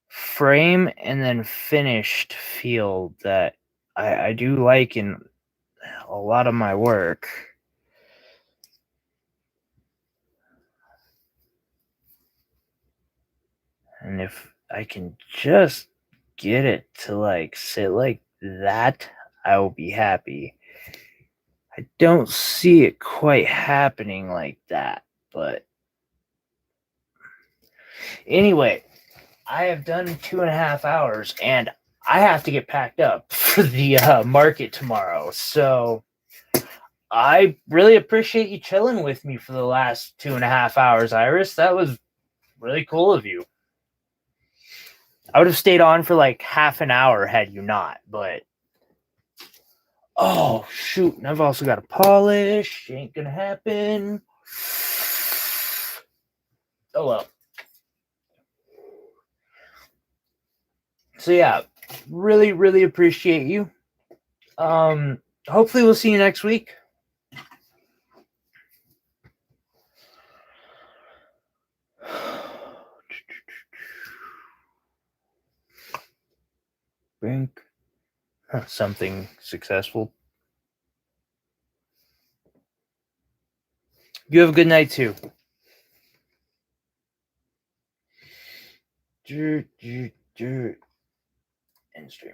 frame and then finished feel that I do like in a lot of my work. And if I can just get it to like sit like that, I will be happy. I don't see it quite happening like that, but anyway, I have done 2.5 hours and I have to get packed up for the market tomorrow. So I really appreciate you chilling with me for the last 2.5 hours, Iris. That was really cool of you. I would have stayed on for like half an hour had you not, but oh shoot, and I've also got to polish. Ain't gonna happen. Oh well. So yeah, really, really appreciate you. Hopefully we'll see you next week. Think something successful. You have a good night too. End stream.